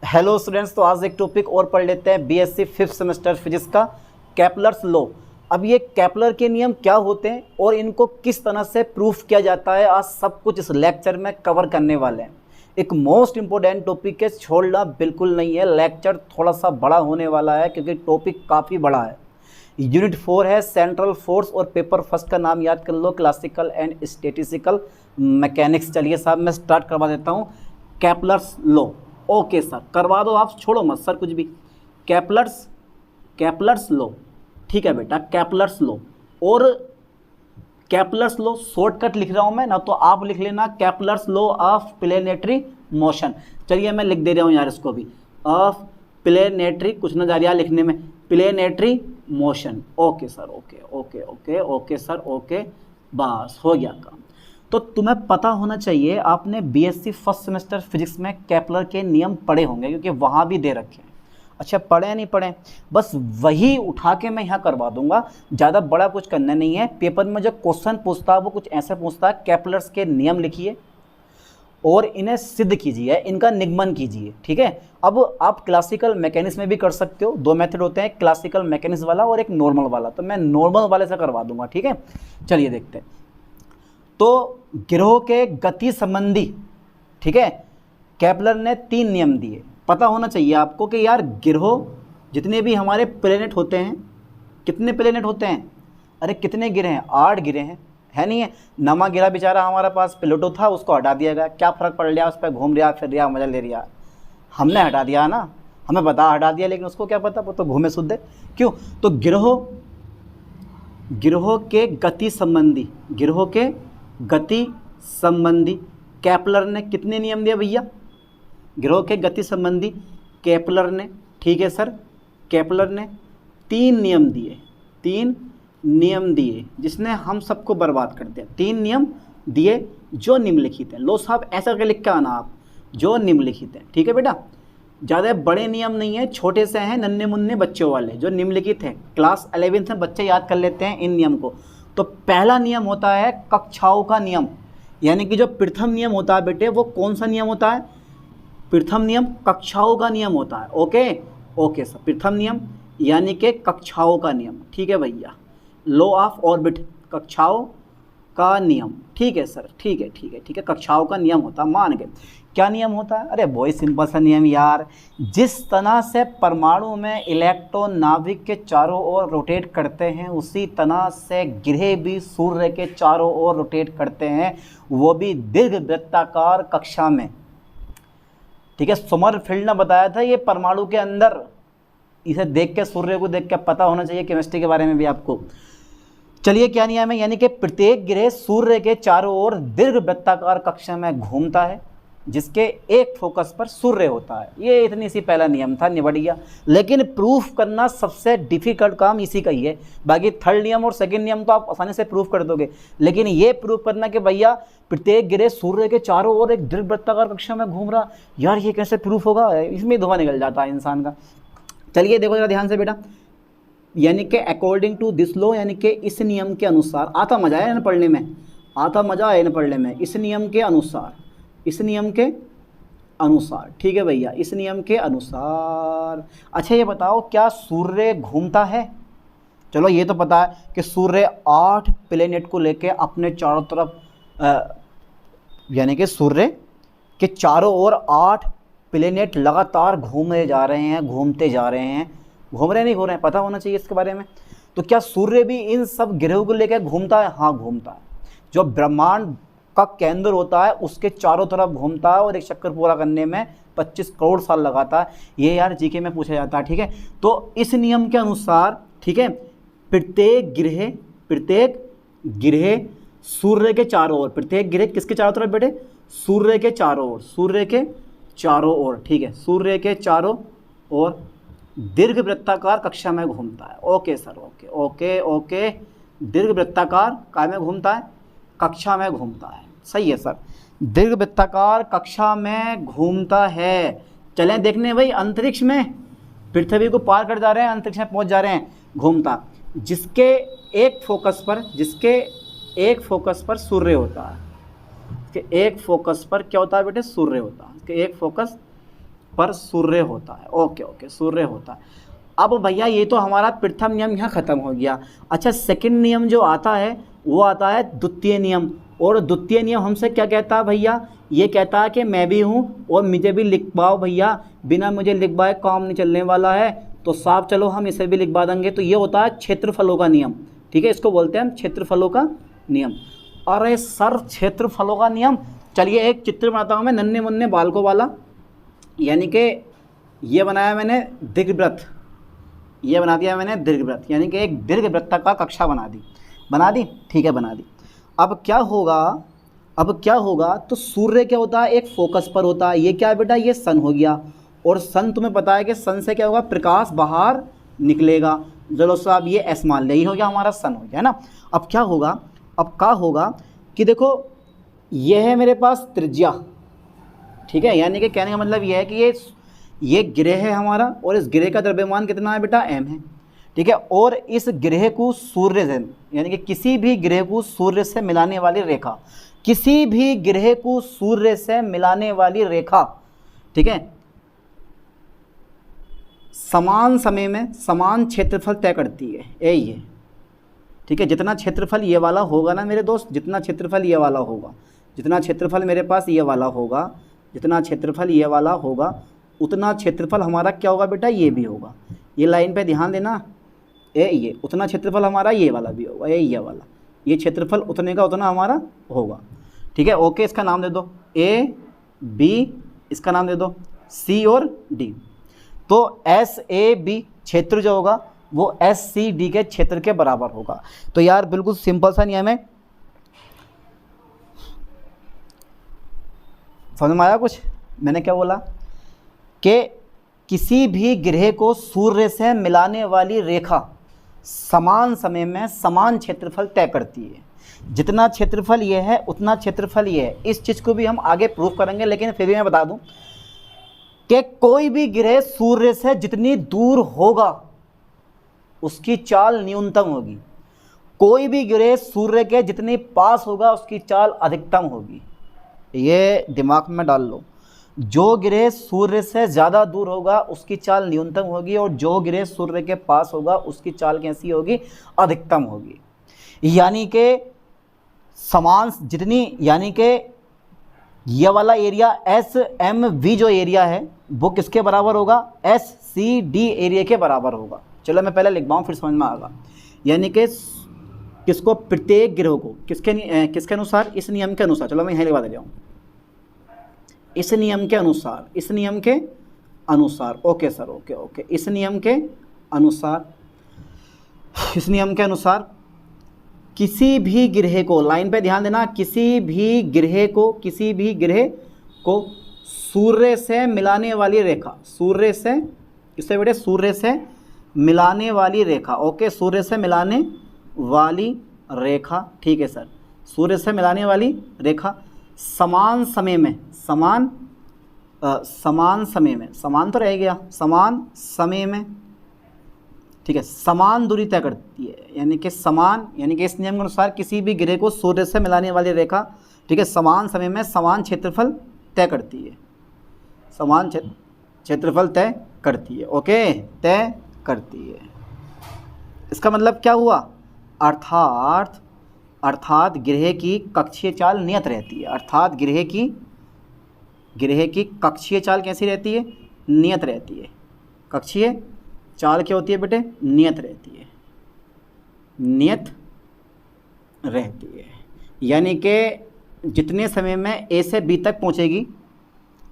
Hello students, तो आज एक टॉपिक और पढ़ लेते हैं बीएससी फिफ्थ सेमेस्टर फिजिक्स का, केपलर्स लॉ। अब ये केपलर के नियम क्या होते हैं और इनको किस तरह से प्रूफ किया जाता है, आज सब कुछ इस लेक्चर में कवर करने वाले हैं। एक मोस्ट इंपॉर्टेंट टॉपिक है, छोड़ना बिल्कुल नहीं है। लेक्चर थोड़ा सा बड़ा होने वाला है क्योंकि टॉपिक काफ़ी बड़ा है। यूनिट 4 है सेंट्रल फोर्स और पेपर फर्स्ट का नाम याद कर लो, क्लासिकल एंड स्टैटिस्टिकल मैकेनिक्स। चलिए साहब मैं स्टार्ट करवा देता हूँ। केपलर्स लॉ, ओके सर करवा दो, आप छोड़ो मत सर कुछ भी। केपलर्स लॉ, ठीक है बेटा, केपलर्स लॉ। और केपलर्स लॉ शॉर्टकट लिख रहा हूँ मैं ना, तो आप लिख लेना Kepler's law of planetary motion. चलिए मैं लिख दे रहा हूँ यार इसको भी, ऑफ प्लेनेटरी, कुछ ना जा रहा लिखने में, planetary motion. Okay sir, okay okay okay okay sir, okay, बस हो गया काम। तो तुम्हें पता होना चाहिए, आपने बीएससी फर्स्ट सेमेस्टर फिजिक्स में केपलर के नियम पढ़े होंगे क्योंकि वहाँ भी दे रखे हैं। अच्छा पढ़े नहीं पढ़े, बस वही उठा के मैं यहाँ करवा दूंगा, ज़्यादा बड़ा कुछ करना नहीं है। पेपर में जो क्वेश्चन पूछता है वो कुछ ऐसे पूछता है, केपलर्स के नियम लिखिए और इन्हें सिद्ध कीजिए, इनका निगमन कीजिए, ठीक है। अब आप क्लासिकल मैकेनिक्स में भी कर सकते हो, दो मेथड होते हैं, क्लासिकल मैकेनिक्स वाला और एक नॉर्मल वाला, तो मैं नॉर्मल वाले से करवा दूंगा, ठीक है। चलिए देखते हैं। तो गिरोह के गति संबंधी, ठीक है, केपलर ने 3 नियम दिए। पता होना चाहिए आपको कि यार गिरोह जितने भी हमारे प्लेनेट होते हैं, कितने प्लेनेट होते हैं, अरे कितने गिरे हैं, 8 गिरे हैं, है नहीं है। नमा गिरा बेचारा हमारे पास प्लूटो था, उसको हटा दिया गया, क्या फ़र्क पड़ रहा, उस पर घूम रहा फिर रहा मज़ा ले रहा, हमने हटा दिया ना, हमें पता हटा दिया, लेकिन उसको क्या पता, वो तो घूमे शुद्ध है। क्यों? तो गिरोह के गति संबंधी, गिरोह के गति संबंधी केपलर ने कितने नियम दिए भैया, गिरोह के गति संबंधी केपलर ने, ठीक है सर, केपलर ने 3 नियम दिए, 3 नियम दिए जिसने हम सबको बर्बाद कर दिया। 3 नियम दिए जो निम्नलिखित हैं। लो साहब ऐसा करके लिख के आना आप, जो निम्नलिखित हैं, ठीक है बेटा। ज़्यादा बड़े नियम नहीं है, छोटे से हैं, नन्हे मुन्ने बच्चों वाले, जो निम्नलिखित हैं। क्लास 11th में बच्चे याद कर लेते हैं इन नियम को। तो पहला नियम होता है कक्षाओं का नियम, यानी कि जो प्रथम नियम होता है बेटे, वो कौन सा नियम होता है, प्रथम नियम कक्षाओं का नियम होता है। ओके ओके सर, प्रथम नियम यानी कि कक्षाओं का नियम, ठीक है भैया। लॉ ऑफ ऑर्बिट, कक्षाओं का नियम, ठीक है सर, ठीक है ठीक है ठीक है, कक्षाओं का नियम होता है, मान गए। क्या नियम होता है, अरे बहुत सिंपल सा नियम यार, जिस तरह से परमाणु में इलेक्ट्रॉन नाभिक के चारों ओर रोटेट करते हैं, उसी तरह से ग्रह भी सूर्य के चारों ओर रोटेट करते हैं, वो भी दीर्घवृत्ताकार कक्षा में, ठीक है। समरफील्ड ने बताया था ये परमाणु के अंदर, इसे देख के, सूर्य को देख के पता होना चाहिए केमिस्ट्री के बारे में भी आपको। चलिए क्या नियम है, यानी कि प्रत्येक ग्रह सूर्य के चारों ओर दीर्घवृत्ताकार कक्षा में घूमता है, जिसके एक फोकस पर सूर्य होता है। ये इतनी सी पहला नियम था, निबट गया। लेकिन प्रूफ करना सबसे डिफिकल्ट काम इसी का ही है। बाकी थर्ड नियम और सेकंड नियम तो आप आसानी से प्रूफ कर दोगे, लेकिन ये प्रूफ करना कि भैया प्रत्येक ग्रह सूर्य के चारों ओर एक दीर्घवृत्ताकार कक्षा में घूम रहा, यार ये कैसे प्रूफ होगा, इसमें धुआं निकल जाता है इंसान का। चलिए देखो जरा ध्यान से बेटा, यानी कि अकॉर्डिंग टू दिस लॉ, यानी कि इस नियम के अनुसार, आता मजा आया ना पढ़ने में, आता मजा आया ना पढ़ने में, इस नियम के अनुसार, इस नियम के अनुसार, ठीक है भैया, इस नियम के अनुसार। अच्छा ये बताओ क्या सूर्य घूमता है, चलो ये तो पता है कि सूर्य 8 प्लेनेट को लेके अपने चारों तरफ, यानी कि सूर्य के चारों ओर 8 प्लेनेट लगातार घूमे जा रहे हैं, घूमते जा रहे हैं, घूम रहे नहीं घूम रहे हैं, पता होना चाहिए इसके बारे में। तो क्या सूर्य भी इन सब ग्रहों को लेकर घूमता है, हाँ घूमता है। जो ब्रह्मांड का केंद्र होता है उसके चारों तरफ घूमता है और एक चक्कर पूरा करने में 25 करोड़ साल लगाता है। ये यार जीके में पूछा जाता है, ठीक है। तो इस नियम के अनुसार, ठीक है, प्रत्येक ग्रह सूर्य के चारों ओर, प्रत्येक ग्रह किसके चारों तरफ बेटे, सूर्य के चारों ओर, सूर्य के चारों ओर, ठीक है, सूर्य के चारों ओर दीर्घवृत्ताकार कक्षा में घूमता है। Okay sir, okay okay okay, दीर्घवृत्ताकार काय में घूमता है, कक्षा में घूमता है, सही है सर, दीर्घवृत्ताकार कक्षा में घूमता है। चलें देखने भाई, अंतरिक्ष में पृथ्वी को पार कर जा रहे हैं, अंतरिक्ष में पहुंच जा रहे हैं, घूमता, जिसके एक फोकस पर सूर्य होता है, इसके एक फोकस पर क्या होता है बेटे, सूर्य होता है, इसके एक फोकस पर सूर्य होता है। ओके ओके, सूर्य होता है। अब भैया ये तो हमारा प्रथम नियम यहाँ ख़त्म हो गया। अच्छा, सेकंड नियम जो आता है वो आता है द्वितीय नियम। और द्वितीय नियम हमसे क्या कहता है भैया? ये कहता है कि मैं भी हूँ और मुझे भी लिखवाओ भैया, बिना मुझे लिखवाए काम नहीं चलने वाला है। तो साफ चलो हम इसे भी लिखवा देंगे। तो ये होता है क्षेत्रफलों का नियम। ठीक है, इसको बोलते हैं हम क्षेत्रफलों का नियम। अरे सर, क्षेत्रफलों का नियम, चलिए एक चित्र बनाता हूँ मैं नन्हे मुन्ने बालकों वाला। यानी कि ये बनाया मैंने दीर्घवृत्त, ये बना दिया मैंने दीर्घवृत्त, यानी कि एक दीर्घवृत्त का कक्षा बना दी। ठीक है, बना दी। अब क्या होगा? तो सूर्य क्या होता है? एक फोकस पर होता है। ये क्या है बेटा? ये सन हो गया। और सन तुम्हें पता है कि सन से क्या होगा? प्रकाश बाहर निकलेगा। चलो साहब, ये एस मान लिया, ये हो गया हमारा सन हो गया, है ना। अब क्या होगा कि देखो ये है मेरे पास त्रिज्या। ठीक है, यानी कि कहने का मतलब ये है कि ये ग्रह है हमारा और इस ग्रह का द्रव्यमान कितना है बेटा? m है। ठीक है, और इस ग्रह को सूर्य से, यानी कि किसी भी ग्रह को सूर्य से मिलाने वाली रेखा, किसी भी ग्रह को सूर्य से मिलाने वाली रेखा, ठीक है, समान समय में समान क्षेत्रफल तय करती है। यही है। ठीक है, जितना क्षेत्रफल ये वाला होगा ना मेरे दोस्त, जितना क्षेत्रफल ये वाला होगा, जितना क्षेत्रफल मेरे पास ये वाला होगा, जितना क्षेत्रफल ये वाला होगा, उतना क्षेत्रफल हमारा क्या होगा बेटा? ये भी होगा। ये लाइन पे ध्यान देना, ये उतना क्षेत्रफल हमारा ये वाला भी होगा, ये वाला, ये क्षेत्रफल उतने का उतना हमारा होगा। ठीक है, ओके, इसका नाम दे दो ए बी, इसका नाम दे दो सी और डी। तो एस ए बी क्षेत्र जो होगा वो एस सी डी के क्षेत्र के बराबर होगा। तो यार बिल्कुल सिंपल सा नियम है, समझ में आया कुछ? मैंने क्या बोला कि किसी भी ग्रह को सूर्य से मिलाने वाली रेखा समान समय में समान क्षेत्रफल तय करती है। जितना क्षेत्रफल ये है उतना क्षेत्रफल ये है। इस चीज़ को भी हम आगे प्रूव करेंगे, लेकिन फिर भी मैं बता दूं कि कोई भी ग्रह सूर्य से जितनी दूर होगा उसकी चाल न्यूनतम होगी, कोई भी ग्रह सूर्य के जितनी पास होगा उसकी चाल अधिकतम होगी। ये दिमाग में डाल लो। जो ग्रह सूर्य से ज़्यादा दूर होगा उसकी चाल न्यूनतम होगी, और जो ग्रह सूर्य के पास होगा उसकी चाल कैसी होगी? अधिकतम होगी। यानी कि समान जितनी, यानी कि यह वाला एरिया एस एम वी जो एरिया है वो किसके बराबर होगा? एस सी डी एरिया के बराबर होगा। चलो मैं पहले लिखवाऊँ फिर समझ में आएगा। यानी कि किसको? प्रत्येक ग्रह को किसके अनुसार? इस नियम के अनुसार। चलो मैं यहीं लिखवा दे रहा हूँ, इस नियम के अनुसार, इस नियम के अनुसार। ओके सर, ओके, इस नियम के अनुसार, इस नियम के अनुसार किसी भी ग्रह को, लाइन पे ध्यान देना, किसी भी ग्रह को सूर्य से मिलाने वाली रेखा, सूर्य से, किससे बेटे? सूर्य से मिलाने वाली रेखा। ओके, सूर्य से मिलाने वाली रेखा, ठीक है सर, सूर्य से मिलाने वाली रेखा समान समय में, समान समय में, समान तो रह गया, समान समय में, ठीक है, समान दूरी तय करती है। यानी कि समान, यानी कि इस नियम के अनुसार किसी भी ग्रह को सूर्य से मिलाने वाली रेखा, ठीक है, समान समय में समान क्षेत्रफल तय करती है, समान क्षेत्रफल तय करती है। ओके, तय करती है। इसका मतलब क्या हुआ? अर्थात ग्रह की कक्षीय चाल नियत रहती है। अर्थात ग्रह की कक्षीय चाल कैसी रहती है? नियत रहती है। कक्षीय चाल क्या होती है बेटे? नियत रहती है, नियत रहती है। यानी कि जितने समय में ए से बी तक पहुंचेगी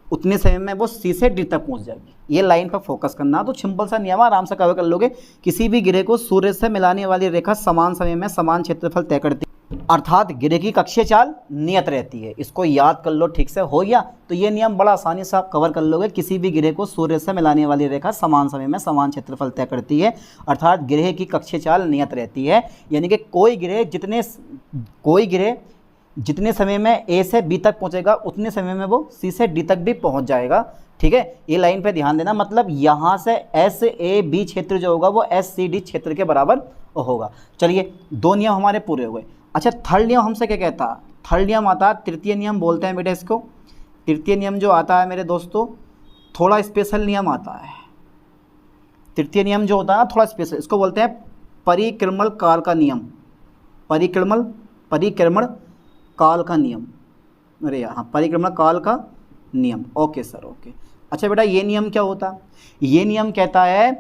उतने समय में वो सी से डी तक पहुंच जाएगी। ये लाइन पर फोकस करना। तो सिंपल सा नियम, आराम से कवर कर लोगे। किसी भी ग्रह को सूर्य से मिलाने वाली रेखा समान समय में समान क्षेत्रफल तय करती है, अर्थात ग्रह की कक्षीय चाल नियत रहती है। इसको याद कर लो ठीक से, हो गया? तो ये नियम बड़ा आसानी से आप कवर कर लोगे। किसी भी ग्रह को सूर्य से मिलाने वाली रेखा समान समय में समान क्षेत्रफल तय करती है, अर्थात ग्रह की कक्षीय चाल नियत रहती है। यानी कि कोई ग्रह जितने समय में ए से बी तक पहुंचेगा उतने समय में वो सी से डी तक भी पहुंच जाएगा। ठीक है, ये लाइन पे ध्यान देना। मतलब यहाँ से एस ए बी क्षेत्र जो होगा वो एस सी डी क्षेत्र के बराबर होगा। चलिए, दो नियम हमारे पूरे हुए। अच्छा, थर्ड नियम हमसे क्या कहता है? थर्ड नियम आता है, तृतीय नियम बोलते हैं बेटा इसको। तृतीय नियम जो आता है मेरे दोस्तों थोड़ा स्पेशल नियम आता है। तृतीय नियम जो होता है ना थोड़ा स्पेशल, इसको बोलते हैं परिक्रमण काल का नियम। परिक्रमण काल का नियम, अरे यहाँ परिक्रमण काल का नियम। Okay sir, okay. अच्छा बेटा, ये नियम क्या होता है? ये नियम कहता है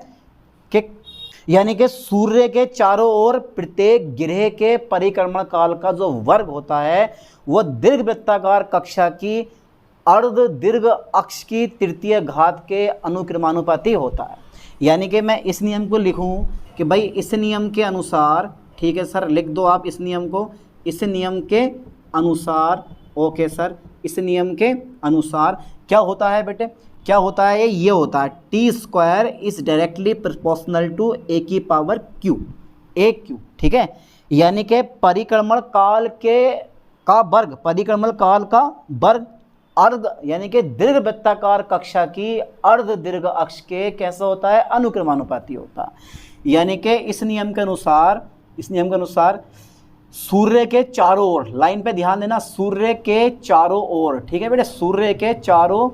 कि यानी कि सूर्य के चारों ओर प्रत्येक ग्रह के परिक्रमण काल का जो वर्ग होता है वह दीर्घवृत्ताकार कक्षा की अर्ध दीर्घ अक्ष की तृतीय घात के अनुक्रमानुपाती होता है। यानी कि मैं इस नियम को लिखूं कि भाई इस नियम के अनुसार, ठीक है सर, लिख दो आप इस नियम को, इस नियम के अनुसार, ओके सर, इस नियम के अनुसार क्या होता है बेटे, क्या होता है? ये होता है T square is directly proportional to A की पावर क्यू, ए क्यू, ठीक है। यानी कि परिक्रमण काल का वर्ग, परिक्रमण काल का वर्ग अर्ध यानी कि दीर्घवृत्ताकार कक्षा की अर्ध दीर्घ अक्ष के कैसा होता है? अनुक्रमानुपाती होता है। यानी कि इस नियम के अनुसार सूर्य के चारों ओर, लाइन पे ध्यान देना, सूर्य के चारों ओर, ठीक है बेटे, सूर्य के चारों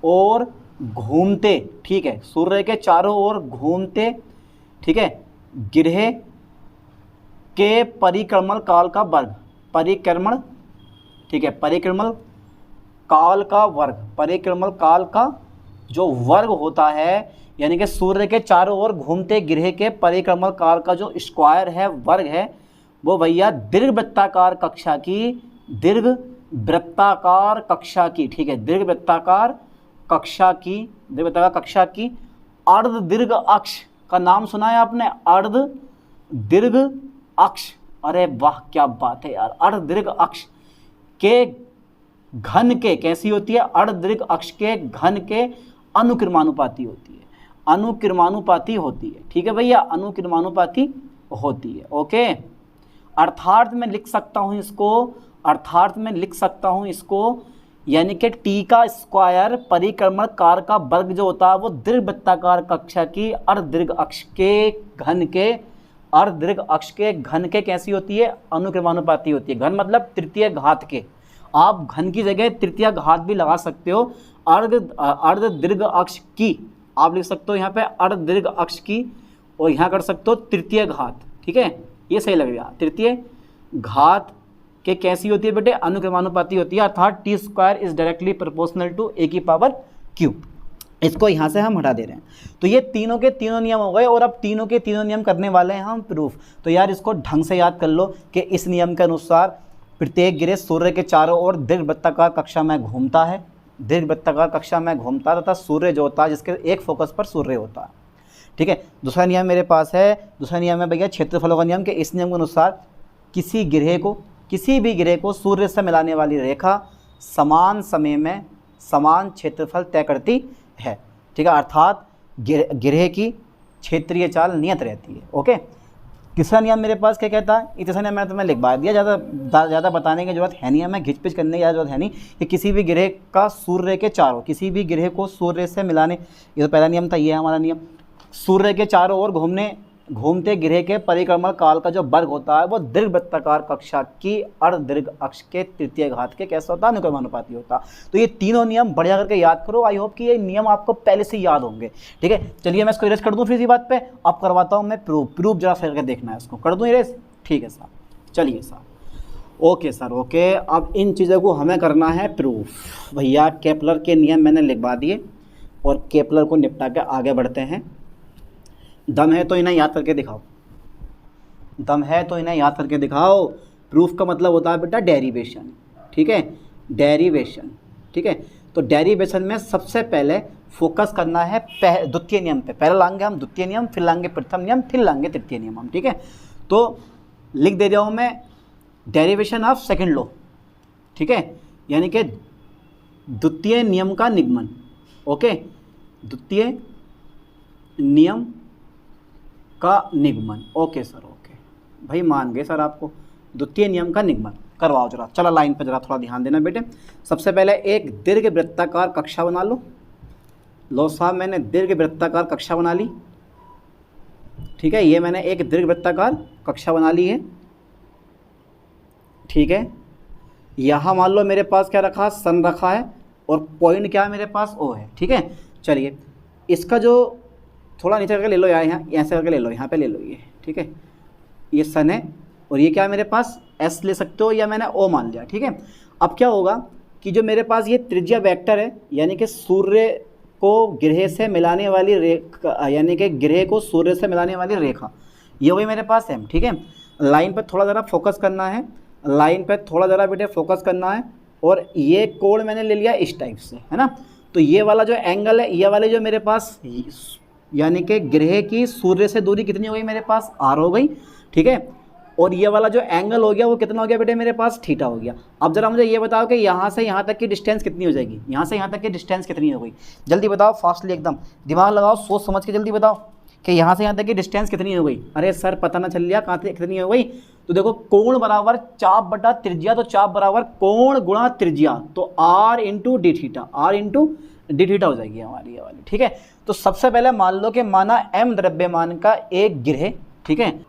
ओर घूमते, ठीक है, सूर्य के चारों ओर घूमते, ठीक है, ग्रह के परिक्रमण काल का वर्ग, परिक्रमण, ठीक है, परिक्रमण काल का वर्ग, परिक्रमण काल का जो वर्ग होता है, यानी कि सूर्य के चारों ओर घूमते ग्रह के परिक्रमण काल का जो स्क्वायर है, वर्ग है, वो भैया दीर्घवृत्ताकार कक्षा की, दीर्घवृत्ताकार कक्षा की, ठीक है, दीर्घवृत्ताकार कक्षा की अर्ध दीर्घ अक्ष का नाम सुना है आपने? अर्ध दीर्घ अक्ष, अरे वाह क्या बात है यार। अर्ध दीर्घ अक्ष के घन के कैसी होती है? अर्ध दीर्घ अक्ष के घन के अनुक्रमानुपाती होती है, अनुक्रमानुपाती होती है, ठीक है भैया, अनुक्रमानुपाती होती है। ओके, अर्थात मैं लिख सकता हूँ इसको, यानी कि टी का स्क्वायर परिक्रमण काल का वर्ग जो होता है वो दीर्घवृत्ताकार कक्षा की अर्ध दीर्घ अक्ष के घन के, अर्ध दीर्घ अक्ष के घन के कैसी होती है? अनुक्रमानुपाती होती है। घन मतलब तृतीय घात के, आप घन की जगह तृतीय घात भी लगा सकते हो। अर्ध दीर्घ अक्ष की आप लिख सकते हो यहाँ पे अर्ध दीर्घ अक्ष की, और यहाँ कर सकते हो तृतीय घात, ठीक है, ये सही लगेगा। तृतीय घात के कैसी होती है बेटे? अनुक्रमानुपाती होती है, अर्थात T square is directly proportional to A की पावर क्यू। इसको यहाँ से हम हटा दे रहे हैं। तो ये तीनों के तीनों नियम हो गए, और अब तीनों के तीनों नियम करने वाले हैं हम प्रूफ। तो यार इसको ढंग से याद कर लो कि इस नियम के अनुसार प्रत्येक ग्रह सूर्य के चारों ओर दीर्घवृत्ताकार कक्षा में घूमता है, दीर्घवृत्ताकार कक्षा में घूमता तथा सूर्य जो होता है जिसके एक फोकस पर सूर्य होता है, ठीक है। दूसरा नियम मेरे पास है, दूसरा नियम है भैया क्षेत्रफलों का नियम, कि इस नियम के अनुसार किसी भी ग्रह को सूर्य से मिलाने वाली रेखा समान समय में समान क्षेत्रफल तय करती है, ठीक है, अर्थात ग्रह की क्षेत्रीय चाल नियत रहती है। ओके, तीसरा नियम मेरे पास क्या कहता है? तीसरा नियम मैंने तुम्हें लिखवा दिया, ज़्यादा बताने की जरूरत है नहीं, हमें घिचपिच करने की जरूरत है नहीं, कि किसी भी ग्रह का सूर्य के चारों, किसी भी ग्रह को सूर्य से मिलाने, ये तो पहला नियम था, ये है हमारा नियम। सूर्य के चारों ओर घूमते ग्रह के परिक्रमण काल का जो वर्ग होता है वो दीर्घवृत्ताकार कक्षा की अर्ध दीर्घ अक्ष के तृतीय घात के कैसा होता है? अनुक्रमानुपाती होता। तो ये तीनों नियम बढ़िया करके याद करो। आई होप कि ये नियम आपको पहले से याद होंगे, ठीक है। चलिए मैं इसको इरेज कर दूं फिर इसी बात पे, अब करवाता हूँ मैं प्रूफ जरा करके देखना है, इसको कर दूँ इरेज, ठीक है साहब। चलिए साहब, ओके सर, ओके। अब इन चीज़ों को हमें करना है प्रूफ। भैया केपलर के नियम मैंने लिखवा दिए और केपलर को निपटा के आगे बढ़ते हैं। दम है तो इन्हें याद करके दिखाओ, दम है तो इन्हें याद करके दिखाओ। प्रूफ का मतलब होता है बेटा डेरिवेशन, ठीक है, डेरिवेशन, ठीक है। तो डेरिवेशन में सबसे पहले फोकस करना है द्वितीय नियम पे। पहले लाएंगे हम द्वितीय नियम, फिर लाएंगे प्रथम नियम, फिर लाएंगे तृतीय नियम हम, ठीक है। तो लिख दे रहा हूँ मैं डेरिवेशन ऑफ सेकंड लॉ, ठीक है, यानी कि द्वितीय नियम का निगमन। ओके, द्वितीय नियम का निगमन। ओके सर, ओके भाई, मान गए सर आपको। द्वितीय नियम का निगमन करवाओ जरा, चलो लाइन पर जरा थोड़ा ध्यान देना बेटे। सबसे पहले एक दीर्घवृत्ताकार कक्षा बना लो साहब, मैंने दीर्घवृत्ताकार कक्षा बना ली, ठीक है। ये मैंने एक दीर्घवृत्ताकार कक्षा बना ली है, ठीक है। यहाँ मान लो मेरे पास क्या रखा, सन रखा है, और पॉइंट क्या है मेरे पास? ओ है, ठीक है। चलिए इसका जो थोड़ा नीचे करके ले लो यार, यहाँ ऐसे करके ले लो, यहाँ पे ले लो ये, ठीक है। ये सन है और ये क्या है मेरे पास, एस ले सकते हो या मैंने ओ मान लिया, ठीक है। अब क्या होगा कि जो मेरे पास ये त्रिज्या वेक्टर है, यानी कि सूर्य को ग्रह से मिलाने वाली रेखा, यानी कि ग्रह को सूर्य से मिलाने वाली रेखा, ये वही मेरे पास एम, ठीक है। लाइन पर थोड़ा ज़रा फोकस करना है, लाइन पर थोड़ा ज़रा बेटे फोकस करना है। और ये कोण मैंने ले लिया इस टाइप से, है ना। तो ये वाला जो एंगल है, ये वाले जो मेरे पास, यानी कि ग्रह की सूर्य से दूरी कितनी हो गई मेरे पास, आर हो गई, ठीक है। और ये वाला जो एंगल हो गया वो कितना हो गया बेटे मेरे पास, थीटा हो गया। अब जरा मुझे ये बताओ कि यहाँ से यहाँ तक की डिस्टेंस कितनी हो जाएगी, यहाँ से यहाँ तक की डिस्टेंस कितनी हो गई, जल्दी बताओ, फास्टली एकदम दिमाग लगाओ, सोच समझ के जल्दी बताओ कि यहाँ से यहाँ तक की डिस्टेंस कितनी हो गई। अरे सर पता ना चल लिया कहाँ से कितनी हो गई। तो देखो कोण बराबर चाप बटा त्रिज्या, तो चाप बराबर कोण गुणा त्रिज्या, तो r into D theta, r into D theta हो जाएगी हमारी ये वाली, ठीक है। तो सबसे पहले मान लो कि माना एम द्रव्यमान का एक ग्रह, ठीक है,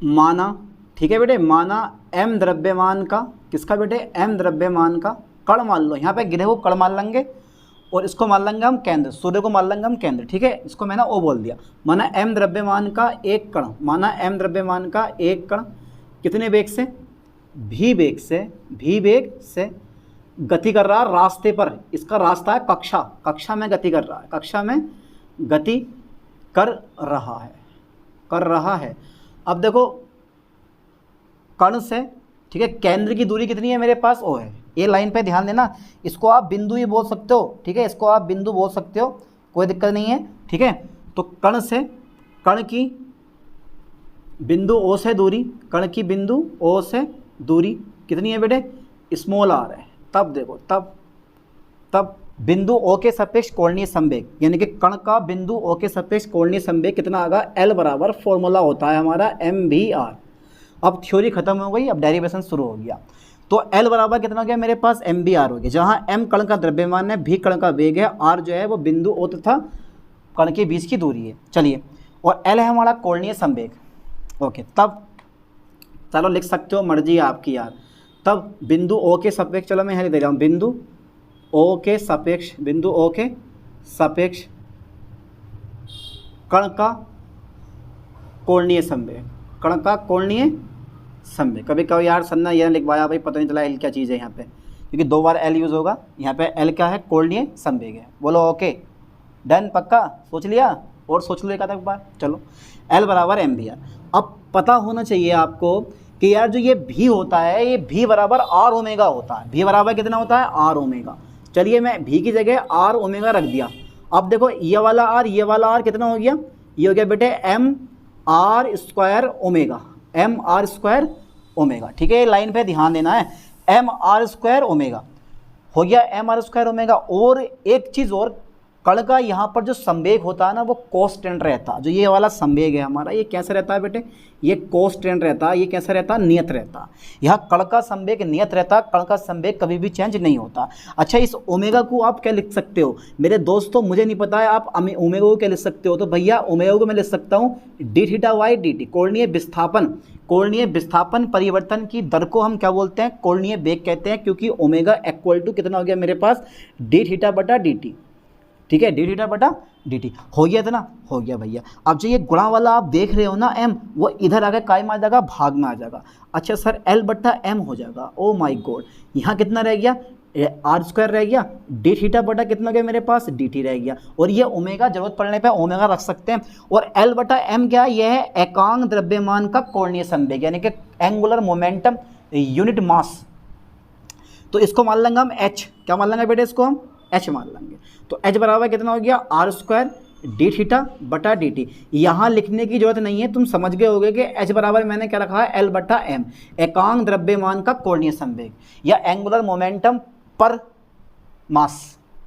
माना, ठीक है बेटे, माना एम द्रव्यमान का, किसका बेटे, एम द्रव्यमान का कण मान लो, यहाँ पे ग्रह को कण मान लेंगे और इसको मान लेंगे हम केंद्र, सूर्य को मान लेंगे हम केंद्र, ठीक है। इसको मैंने ओ बोल दिया। माना एम द्रव्यमान का एक कण, माना एम द्रव्यमान का एक कण कितने वेग से, भी वेग से, भी वेग से गति कर रहा है रास्ते पर, इसका रास्ता है कक्षा, कक्षा में गति कर रहा है, कक्षा में गति कर रहा है, कर रहा है। अब देखो कण से, ठीक है, केंद्र की दूरी कितनी है मेरे पास, ओ है। ये लाइन पे ध्यान देना, इसको आप बिंदु ही बोल सकते हो, ठीक है, इसको आप बिंदु बोल सकते हो, कोई दिक्कत नहीं है, ठीक है। तो कण से, कण की बिंदु ओ से दूरी, कण की बिंदु ओ से दूरी कितनी है बेटे, स्मॉल आर है। तब देखो, तब बिंदु ओ के सापेक्ष कोणीय संवेग, यानी कि कण का बिंदु ओ के सापेक्ष कोणीय संवेग कितना आएगा, एल बराबर फॉर्मूला होता है हमारा एम वी आर। अब थ्योरी खत्म हो गई, अब डेरिवेशन शुरू हो गया। तो एल बराबर कितना हो गया मेरे पास, एम बी आर हो गया, जहाँ एम कण का द्रव्यमान है, भी कण का वेग है, आर जो है वो बिंदु ओ तथा कण के बीच की दूरी है। चलिए, और एल है हमारा कोणीय संवेग, ओके। तब चलो लिख सकते हो, मर्जी है आपकी यार। तब बिंदु ओ के सापेक्ष, चलो मैं यहाँ लिख दे रहा हूँ, बिंदु ओ के सापेक्ष, बिंदु ओ के सापेक्ष कण का कोणीय संवेग, कण का कोणीय संवेग। कभी कभी यार सन्ना ये लिखवाया भाई, पता नहीं चला एल क्या चीज़ है यहाँ पे, क्योंकि दो बार एल यूज़ होगा। यहाँ पे एल क्या है, कोणीय संवेग है। बोलो ओके, डन, पक्का, सोच लिया, और सोच लो एक आधा बार। चलो, एल बराबर एम वी आर। अब पता होना चाहिए आपको कि यार जो ये भी होता है, ये भी बराबर आर ओमेगा होता है। भी बराबर कितना होता है, आर ओमेगा। चलिए मैं भी की जगह आर ओमेगा रख दिया। अब देखो ये वाला आर, ये वाला आर कितना हो गया, ये हो गया बेटे m r square omega, m r square omega, ठीक है। लाइन पे ध्यान देना है, एम आर स्क्वायर ओमेगा हो गया, एम आर स्क्वायर ओमेगा। और एक चीज़ और, कण का यहाँ पर जो संवेग होता है ना, वो कांस्टेंट रहता है। जो ये वाला संवेग है हमारा, ये कैसा रहता है बेटे, ये कांस्टेंट रहता है। ये कैसा रहता है, नियत रहता है। यहाँ कण का संवेग नियत रहता है, कण का संवेग कभी भी चेंज नहीं होता। अच्छा, इस ओमेगा को आप क्या लिख सकते हो मेरे दोस्तों, मुझे नहीं पता है आप ओमेगा को क्या लिख सकते हो। तो भैया ओमेगा को मैं लिख सकता हूँ d theta y d t, कोणीय विस्थापन। कोणीय विस्थापन परिवर्तन की दर को हम क्या बोलते हैं, कोणीय वेग कहते हैं, क्योंकि ओमेगा इक्वल टू कितना हो गया मेरे पास, डी थीटा बटा डी टी, ठीक है, डी थीटा बटा डी टी। हो गया था ना, हो गया भैया। अब जो ये गुणा वाला आप देख रहे हो ना एम, वो इधर आकर काय में आ जाएगा, भाग में आ जाएगा। अच्छा सर, एल बट्टा एम हो जाएगा। ओ माय गॉड, यहाँ कितना रह गया, आर स्क्वायर रह गया, डी थीटा बटा कितना गया मेरे पास, डी टी रह गया। और ये ओमेगा जरूरत पड़ने पे ओमेगा रख सकते हैं। और एल बटा एम क्या है, यह है एकांक द्रव्यमान का कोणीय संवेग, यानी कि एंगुलर मोमेंटम यूनिट मास। तो इसको मान लेंगे हम एच, क्या मान लेंगे बेटे, इसको हम एच मान लेंगे। तो एच बराबर कितना हो गया, आर स्क्वायर डी थीटा बटा डी टी। यहाँ लिखने की जरूरत नहीं है, तुम समझ गए होगे कि एच बराबर मैंने क्या रखा है, एल बटा एम, एकांक द्रव्यमान का कोणीय संवेग या angular momentum per mass,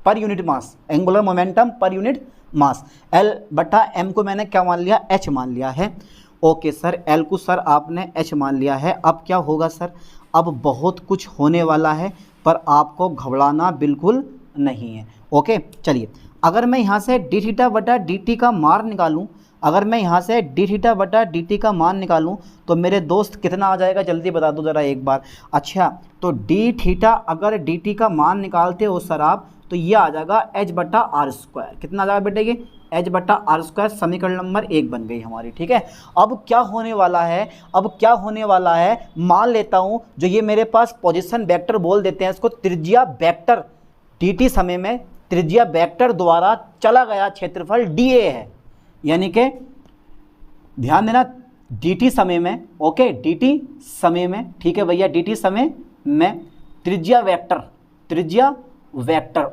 per unit mass, angular momentum per unit mass. L बटा एम को मैंने क्या मान लिया, एच मान लिया है। ओके सर, एल को सर आपने एच मान लिया है। अब क्या होगा सर, अब बहुत कुछ होने वाला है, पर आपको घबराना बिल्कुल नहीं है। ओके, चलिए, अगर मैं यहाँ से डी थीटा बटा डी टी का मान निकालूं, अगर मैं यहाँ से डी थीटा बटा डी टी का मान निकालूं, तो मेरे दोस्त कितना आ जाएगा, जल्दी बता दो ज़रा एक बार। अच्छा, तो डी थीटा अगर डी टी का मान निकालते हो सर आप, तो ये आ जाएगा एच बटा आर स्क्वायर। कितना आ जाएगा बेटे ये एच बटा आर स्क्वायर। समीकरण नंबर 1 बन गई हमारी। ठीक है, अब क्या होने वाला है, अब क्या होने वाला है, मान लेता हूँ जो ये मेरे पास पोजीशन वेक्टर बोल देते हैं इसको, त्रिज्या वेक्टर dt समय में त्रिज्या वेक्टर द्वारा चला गया क्षेत्रफल dA है। यानी कि ध्यान देना dt समय में, ओके dt समय में, ठीक है भैया, dt समय में त्रिज्या वेक्टर,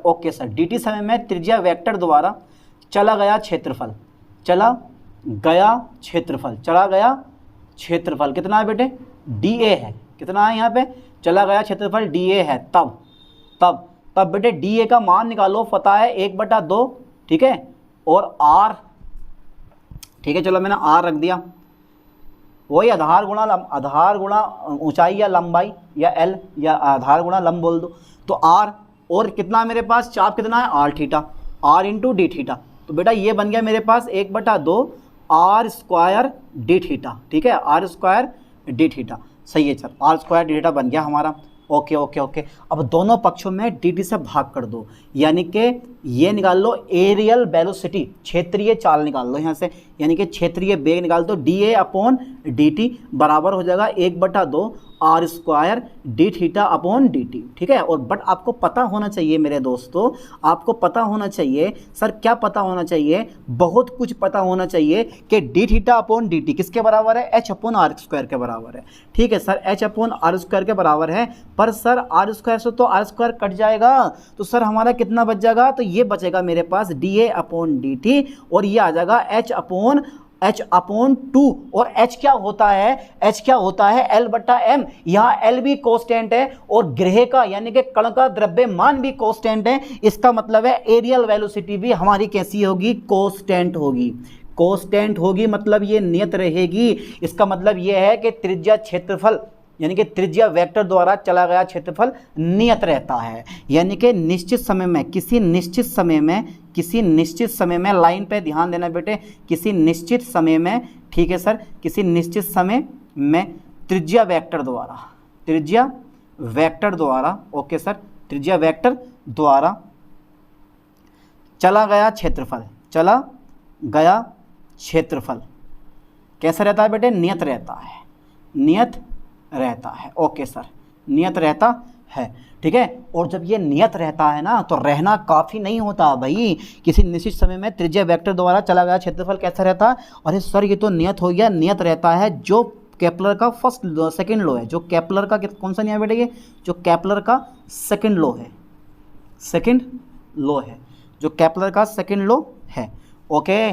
ओके सर, dt समय में त्रिज्या वेक्टर द्वारा चला गया क्षेत्रफल, चला गया क्षेत्रफल कितना है बेटे dA है। कितना है यहाँ पे, चला गया क्षेत्रफल dA है। तब बेटे dA का मान निकालो, पता है 1/2, ठीक है, और r, ठीक है, चलो मैंने r रख दिया, वही आधार गुणा ऊंचाई या लंबाई या l या आधार गुणा लंब बोल दो, तो r, और कितना मेरे पास चाप कितना है r theta, r into D theta. तो बेटा ये बन गया मेरे पास 1/2 r स्क्वायर डी थीटा। ठीक है, r स्क्वायर डी थीटा, सही है sir, r square D theta बन गया हमारा। ओके ओके ओके, अब दोनों पक्षों में dt से भाग कर दो, यानी कि ये निकाल लो एरियल वेलोसिटी, क्षेत्रीय चाल निकाल लो यहाँ से, यानी कि क्षेत्रीय वेग निकाल दो, dA अपॉन dt बराबर हो जाएगा 1/2 r square D theta upon dt। ठीक है, और बट आपको पता होना चाहिए मेरे दोस्तों, आपको पता होना चाहिए, सर क्या पता होना चाहिए, बहुत कुछ पता होना चाहिए कि डी थीटा अपॉन dt किसके बराबर है, h अपॉन आर स्क्वायर के बराबर है। ठीक है sir, h upon are square के बराबर है, पर सर आर स्क्वायर से तो आर स्क्वायर कट जाएगा, तो सर हमारा कितना बच जाएगा, तो ये बचेगा मेरे पास dA अपॉन dt, और ये आ जाएगा h अपॉन 2, और h क्या होता है L/m। यहाँ L भी कांस्टेंट है और ग्रह का यानी कि कण का द्रव्यमान भी कांस्टेंट है। इसका मतलब है एरियल वेलोसिटी भी हमारी कैसी होगी, कांस्टेंट होगी, मतलब ये नियत रहेगी। इसका मतलब ये है कि त्रिज्या क्षेत्रफल यानी कि त्रिज्या वेक्टर द्वारा चला गया क्षेत्रफल नियत रहता है, यानी कि निश्चित समय में, किसी निश्चित समय में लाइन पे ध्यान देना बेटे, किसी निश्चित समय में, ठीक है सर, किसी निश्चित समय में त्रिज्या वेक्टर द्वारा, ओके सर, त्रिज्या वेक्टर द्वारा चला गया क्षेत्रफल कैसा रहता है बेटे, नियत रहता है। ओके सर, नियत रहता है, ठीक है। और जब ये नियत रहता है ना, तो रहना काफ़ी नहीं होता भाई। किसी निश्चित समय में त्रिज्या वेक्टर द्वारा चला गया क्षेत्रफल कैसा रहता है, अरे सर ये तो नियत हो गया, नियत रहता है जो केपलर का सेकंड लॉ है, जो केपलर का कौन सा नियम बेटे, ये जो केपलर का सेकंड लॉ है, जो केपलर का सेकंड लॉ है। ओके,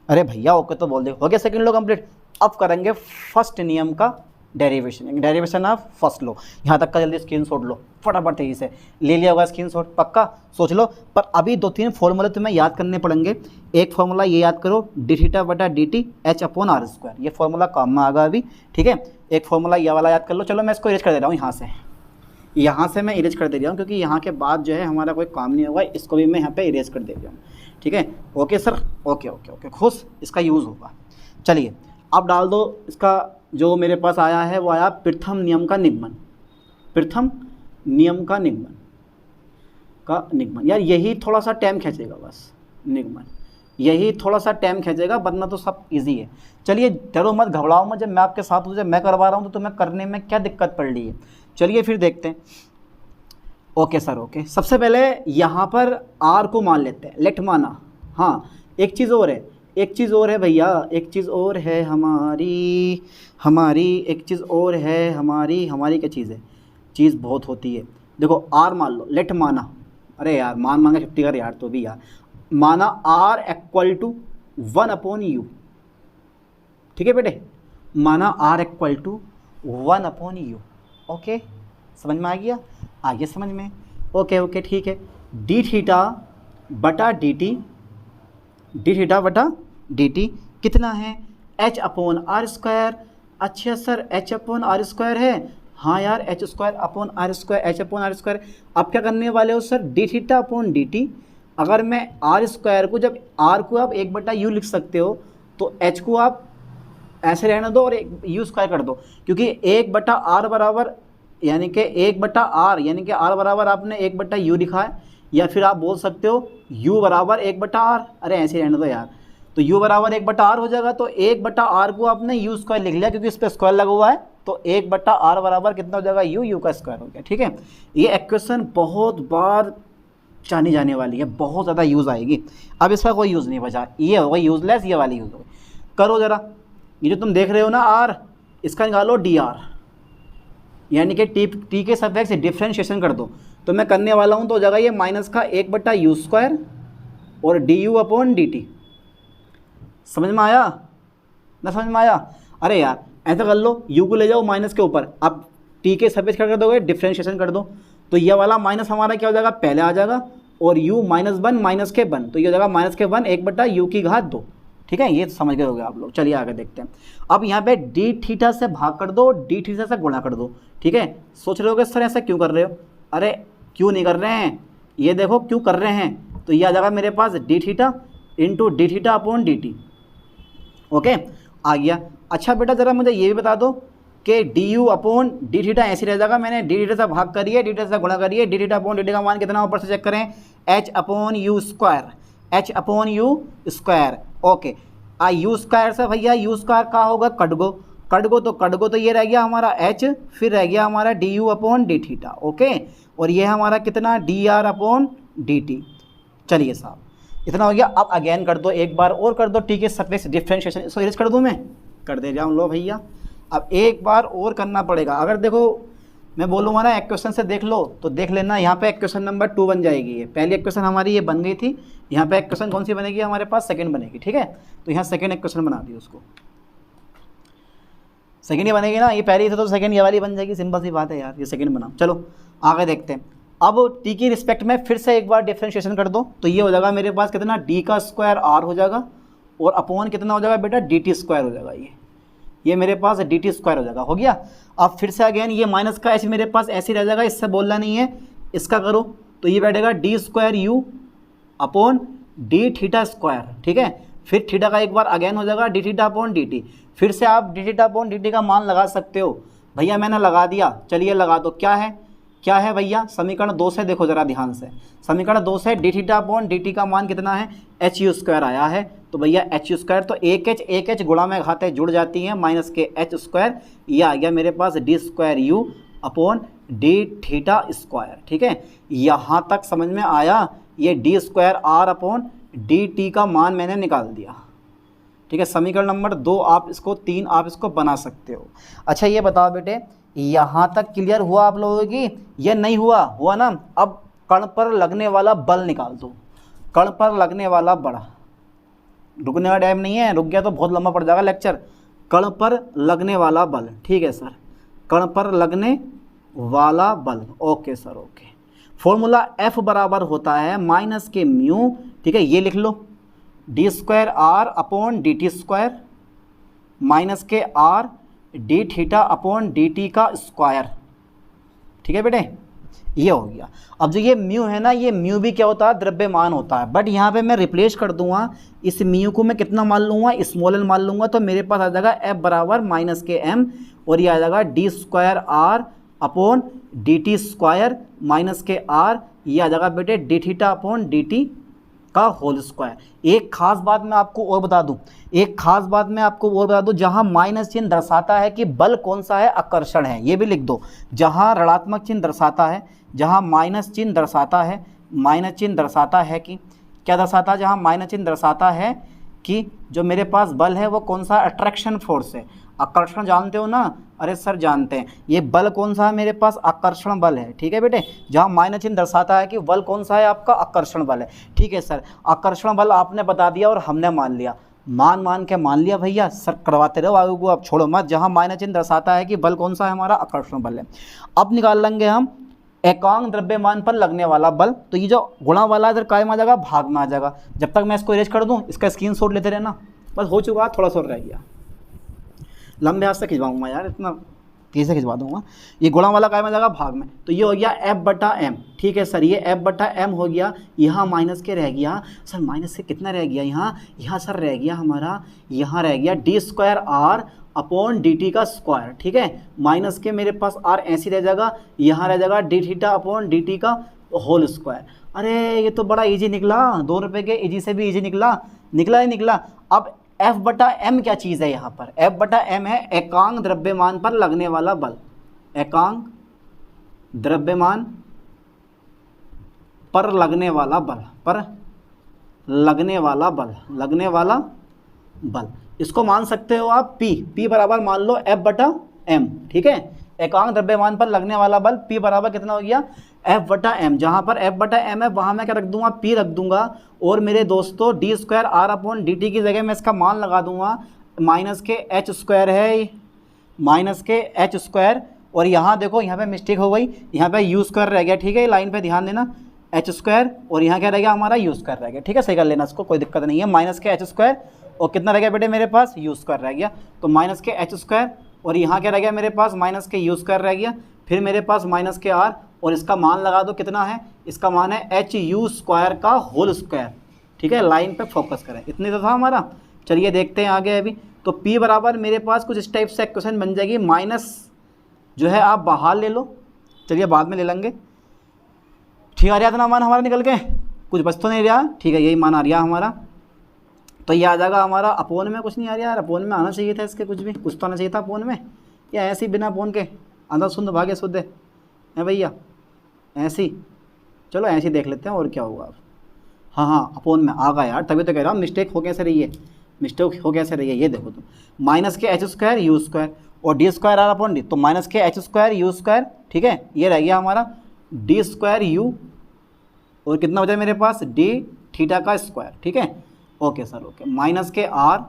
अरे भैया ओके तो बोल दे, हो गया सेकंड लॉ कंप्लीट। अब करेंगे फर्स्ट नियम का डेरिवेशन ऑफ फर्स्ट लॉ। यहाँ तक का जल्दी स्क्रीनशॉट लो, फटाफट तेजी से ले लिया होगा स्क्रीनशॉट, पक्का सोच लो। पर अभी 2-3 फॉर्मूले तुम्हें याद करने पड़ेंगे। एक फॉर्मूला ये याद करो, डी थीटा बटा d t h upon are square, ये फॉर्मूला काम में आगा अभी, ठीक है। एक फॉर्मूला ये वाला याद कर लो। चलो मैं इसको इरेज कर दे रहा हूँ, यहाँ से मैं इरेज कर दे रहा हूँ, क्योंकि यहाँ के बाद जो है हमारा कोई काम नहीं होगा। इसको भी मैं यहाँ पे इरेज कर दे रहा हूँ, ठीक है। Okay sir, okay okay okay, खुश, इसका यूज़ होगा। चलिए अब डाल दो, इसका जो मेरे पास आया है वो आया प्रथम नियम का निगमन। यार यही थोड़ा सा टाइम खींचेगा, बस निगमन यही थोड़ा सा टाइम खींचेगा, वरना तो सब इजी है। चलिए डरो मत, घबराओ मत, जब मैं आपके साथ हूँ, जब मैं करवा रहा हूँ तो तुम्हें करने में क्या दिक्कत पड़ रही है। चलिए फिर देखते हैं। ओके सर, ओके, सबसे पहले यहाँ पर आर को मान लेते हैं, लेट माना। हाँ, एक चीज़ और है भैया, एक चीज़ और है हमारी क्या चीज़ है, चीज़ बहुत होती है। देखो आर मान लो, लेट माना, अरे यार मान मांगा 50 कर यार, तो भी यार माना r equal to 1 upon u, ठीक है बेटे, माना r equal to 1 upon u. Okay, समझ में आ गया, आगे समझ में। ओके ओके ठीक है, डी थीटा बटा डी टी कितना है, h अपॉन आर स्क्वायर। अच्छा sir h upon are square है, हाँ यार h square upon are square. अब क्या करने वाले हो sir, d theta upon D t. अगर मैं आर स्क्वायर को, जब r को आप 1/u लिख सकते हो, तो h को आप ऐसे रहने दो और u स्क्वायर कर दो, क्योंकि 1/r बराबर यानी कि 1/r यानी कि r बराबर आपने 1/u लिखा है, या फिर आप बोल सकते हो u बराबर 1/r। अरे ऐसे रहने दो यार, तो u बराबर 1/r हो जाएगा। तो 1/r को आपने यू स्क्वायर लिख लिया क्योंकि इस पर स्क्वायर लगा हुआ है, तो 1/r बराबर कितना हो जाएगा, u का स्क्वायर हो गया। ठीक है, ये इक्वेशन बहुत बार जानी जाने वाली है, बहुत ज़्यादा यूज़ आएगी। अब इसका कोई यूज़ नहीं बचा, ये होगा यूज़लेस, ये वाली यूज़ होगी। करो ज़रा, ये जो तुम देख रहे हो ना r, इसका निकालो dr, यानी कि टी के सफिक्स से डिफ्रेंशिएशन कर दो। तो मैं करने वाला हूँ, तो हो जाएगा ये माइनस का 1/u स्क्वायर और du/dt। समझ में आया ना, समझ में आया? अरे यार ऐसा कर लो, u को ले जाओ माइनस के ऊपर, अब टी के सफिक्स कर दोगे, डिफ्रेंशिएशन कर दो, तो ये वाला माइनस हमारा क्या हो जाएगा, पहले आ जाएगा, और u -1 माइनस के 1, तो ये हो जाएगा माइनस के 1 1/u²2। ठीक है, ये समझ गए होगे आप लोग। चलिए आगे देखते हैं। अब यहाँ पे डी थीटा से भाग कर दो, डी थीटा से गुणा कर दो। ठीक है, सोच रहे होगे सर ऐसा क्यों कर रहे हो? अरे क्यों नहीं कर रहे हैं, ये देखो क्यों कर रहे हैं। तो ये आ जाएगा मेरे पास D theta into D theta upon D T. Okay, आ गया। अच्छा बेटा ज़रा मुझे ये भी बता दो कि D you upon D theta ऐसे रह जाएगा, मैंने डी थीटा से भाग करिए, डी थीटा से गुणा करिए, D theta upon D T का मान कितना ऊपर से चेक करें, H upon you square, H upon you square. Okay, you square से भैया यू स्क्वायर का होगा कटगो, कटगो तो ये रह गया हमारा एच, फिर रह गया हमारा D you upon D theta. Okay, और ये हमारा कितना D R upon D T. चलिए साहब, इतना हो गया। अब अगेन कर दो, एक बार और कर दो, टी के सफिक्स डिफ्रेंशिएशन। इसको इरेज कर दूँ मैं, कर दे जाऊँ, लो भैया। अब एक बार और करना पड़ेगा। अगर देखो मैं बोलूँगा ना इक्वेशन से देख लो, तो देख लेना, यहाँ पे इक्वेशन नंबर 2 बन जाएगी। ये पहली इक्वेशन हमारी ये बन गई थी, यहाँ पे इक्वेशन कौन सी बनेगी हमारे पास, सेकंड बनेगी। ठीक है, तो यहाँ सेकंड इक्वेशन बना दी, उसको सेकंड ही बनेगी ना, ये पहली थी तो सेकंड ये वाली बन जाएगी, सिंपल सी बात है यार, ये सेकंड बना। चलो आगे देखते हैं। अब टी की रिस्पेक्ट में फिर से एक बार डिफ्रेंशिएशन कर दो, तो ये हो जाएगा मेरे पास कितना, डी का स्क्वायर आर हो जाएगा, और अपॉन कितना हो जाएगा बेटा, डी टी स्क्वायर हो जाएगा। ये मेरे पास डी टी स्क्वायर हो जाएगा, हो गया। अब फिर से अगेन ये माइनस का एच मेरे पास ऐसे रह जाएगा, इससे बोलना नहीं है, इसका करो तो ये बैठेगा D square U upon D theta square. ठीक है, फिर थीटा का एक बार अगेन हो जाएगा D theta upon D T. फिर से आप D theta upon D T का मान लगा सकते हो। भैया मैंने लगा दिया, चलिए लगा दो। क्या है भैया, समीकरण 2 से देखो ज़रा ध्यान से, समीकरण 2 से D theta upon D T का मान कितना है, एच यू स्क्वायर आया है। तो भैया एच यू स्क्वायर, तो एक एच गुणा में घातें जुड़ जाती हैं, माइनस के एच स्क्वायर, ये आ गया मेरे पास D square U upon D theta square. ठीक है, यहाँ तक समझ में आया। ये D square are upon D T का मान मैंने निकाल दिया। ठीक है, समीकरण नंबर 2 आप इसको 3 आप इसको बना सकते हो। अच्छा ये बताओ बेटे, यहाँ तक क्लियर हुआ आप लोगों की? ये नहीं हुआ ना? अब कण पर लगने वाला बल निकाल दो, कण पर लगने वाला बड़ा, रुकने का टाइम नहीं है, रुक गया तो बहुत लंबा पड़ जाएगा लेक्चर। कण पर लगने वाला बल, ठीक है सर, कण पर लगने वाला बल। Okay sir, okay. Formula F बराबर होता है माइनस के म्यू, ठीक है, ये लिख लो, D square are upon D T square minus के R D theta upon D T का स्क्वायर। ठीक है बेटे, ये हो गया। अब जो ये म्यू है ना, ये म्यू भी क्या होता है, द्रव्यमान होता है, बट यहाँ पे मैं रिप्लेस कर दूंगा, इस म्यू को मैं कितना मान लूँगा, स्मॉल एन मान लूँगा, तो मेरे पास आ जाएगा F बराबर माइनस के एम, और ये आ जाएगा d square are upon D T square minus के आर, ये आ जाएगा बेटे d theta upon D T का होल स्क्वायर। एक खास बात मैं आपको और बता दूं, जहां माइनस चिन्ह दर्शाता है कि बल कौन सा है, आकर्षण है, ये भी लिख दो। जहां ऋणात्मक चिन्ह दर्शाता है, जहां माइनस चिन्ह दर्शाता है, माइनस चिन्ह दर्शाता है कि क्या दर्शाता है, जहां माइनस चिन्ह दर्शाता है कि जो मेरे पास बल है वो कौन सा, अट्रैक्शन फोर्स है। आकर्षण जानते हो ना? अरे सर जानते हैं। ये बल कौन सा है मेरे पास, आकर्षण बल है। ठीक है बेटे, जहाँ माइनस चिन्ह दर्शाता है कि बल कौन सा है आपका, आकर्षण बल है। ठीक है सर, आकर्षण बल आपने बता दिया और हमने मान लिया, मान के मान लिया भैया, सर करवाते रहो आगे को, आप छोड़ो मत। जहाँ माइनस चिन्ह दर्शाता है कि बल कौन सा है हमारा, आकर्षण बल है। अब निकाल लेंगे हम एकांक द्रव्यमान पर लगने वाला बल, तो ये जो गुणा वाला इधर काय में आ जाएगा, भाग में आ जाएगा। जब तक मैं इसको इरेज कर दूँ, इसका स्क्रीनशॉट लेते रहना, बस हो चुका, थोड़ा सा रह गया, लंबे हाथ से खिंचवाऊंगा यार, इतना तेज़ से खिंचवा दूंगा। ये गुणा वाला काय में जाएगा, भाग में, तो ये हो गया F/m। ठीक है सर, ये F/m हो गया। यहाँ माइनस के रह गया सर, माइनस से कितना रह गया, यहाँ सर रह गया हमारा, यहाँ रह गया d square are upon D T का स्क्वायर। ठीक है, माइनस के मेरे पास आर ऐसी रह जाएगा, यहाँ रह जाएगा D theta upon D T का होल स्क्वायर। अरे ये तो बड़ा इजी निकला, 2 रुपये के इजी से भी इजी निकला, निकला ही निकला। अब एफ बटा एम क्या चीज़ है यहाँ पर? एफ बटा एम है एकांक द्रव्यमान पर लगने वाला बल, एकांक द्रव्यमान पर लगने वाला बल, पर लगने वाला बल, लगने वाला बल। इसको मान सकते हो आप पी, पी बराबर मान लो एफ बटा एम, ठीक है। एकांक द्रव्यमान पर लगने वाला बल पी बराबर कितना हो गया? एफ बटा एम। जहाँ पर एफ बटा एम है वहाँ मैं क्या रख दूंगा? पी रख दूंगा। और मेरे दोस्तों d square are upon D t की जगह मैं इसका मान लगा दूंगा माइनस के एच स्क्वायर है, माइनस के एच स्क्वायर। और यहाँ देखो यहाँ पे मिस्टेक हो गई, यहाँ पे यू स्क्वायर रह गया, ठीक है। लाइन पे ध्यान देना, एच स्क्वायर और यहाँ क्या रह गया हमारा? यू स्क्वायर रह गया, ठीक है। सही कर लेना इसको, कोई दिक्कत नहीं है। माइनस के एच स्क्वायर और कितना रह गया बेटे मेरे पास? यू स्क्वायर रह गया। तो माइनस के एच स्क्वायर और यहाँ क्या रह गया मेरे पास? माइनस के यू स्क्वायर रह गया। फिर मेरे पास माइनस के आर और इसका मान लगा दो, कितना है? इसका मान है एच यू स्क्वायर का होल स्क्वायर, ठीक है। लाइन पे फोकस करें, इतने तो था हमारा। चलिए देखते हैं आगे अभी। तो P बराबर मेरे पास कुछ इस टाइप से क्वेश्चन बन जाएगी, माइनस जो है आप बाहर ले लो, चलिए बाद में ले लेंगे, ठीक आ रहा था ना मान हमारा निकल के? कुछ बच तो नहीं रहा, ठीक है, यही मान आ रहा हमारा। तो ये आ जाएगा हमारा अपोन में, कुछ नहीं आ रहा यार, अपोन में आना चाहिए था इसके, कुछ भी कुछ तो आना चाहिए था अपोन में, या ऐसे ही बिना अपोन के आधा शुद्ध भाग्य शुद्ध है भैया, ऐसे ही। चलो ऐसे ही देख लेते हैं और क्या होगा। हाँ हाँ अपोन में आ गया यार, तभी तो कह रहा हूँ मिस्टेक हो कैसे रही है, मिस्टेक हो कैसे रही है। ये देखो तुम, minus k h square u square और d square are upon d, तो minus k h square u square, ठीक है। ये रह गया हमारा डी स्क्वायर यू और कितना बचा मेरे पास? डी थीटा का स्क्वायर, ठीक है। Okay sir okay. माइनस के आर,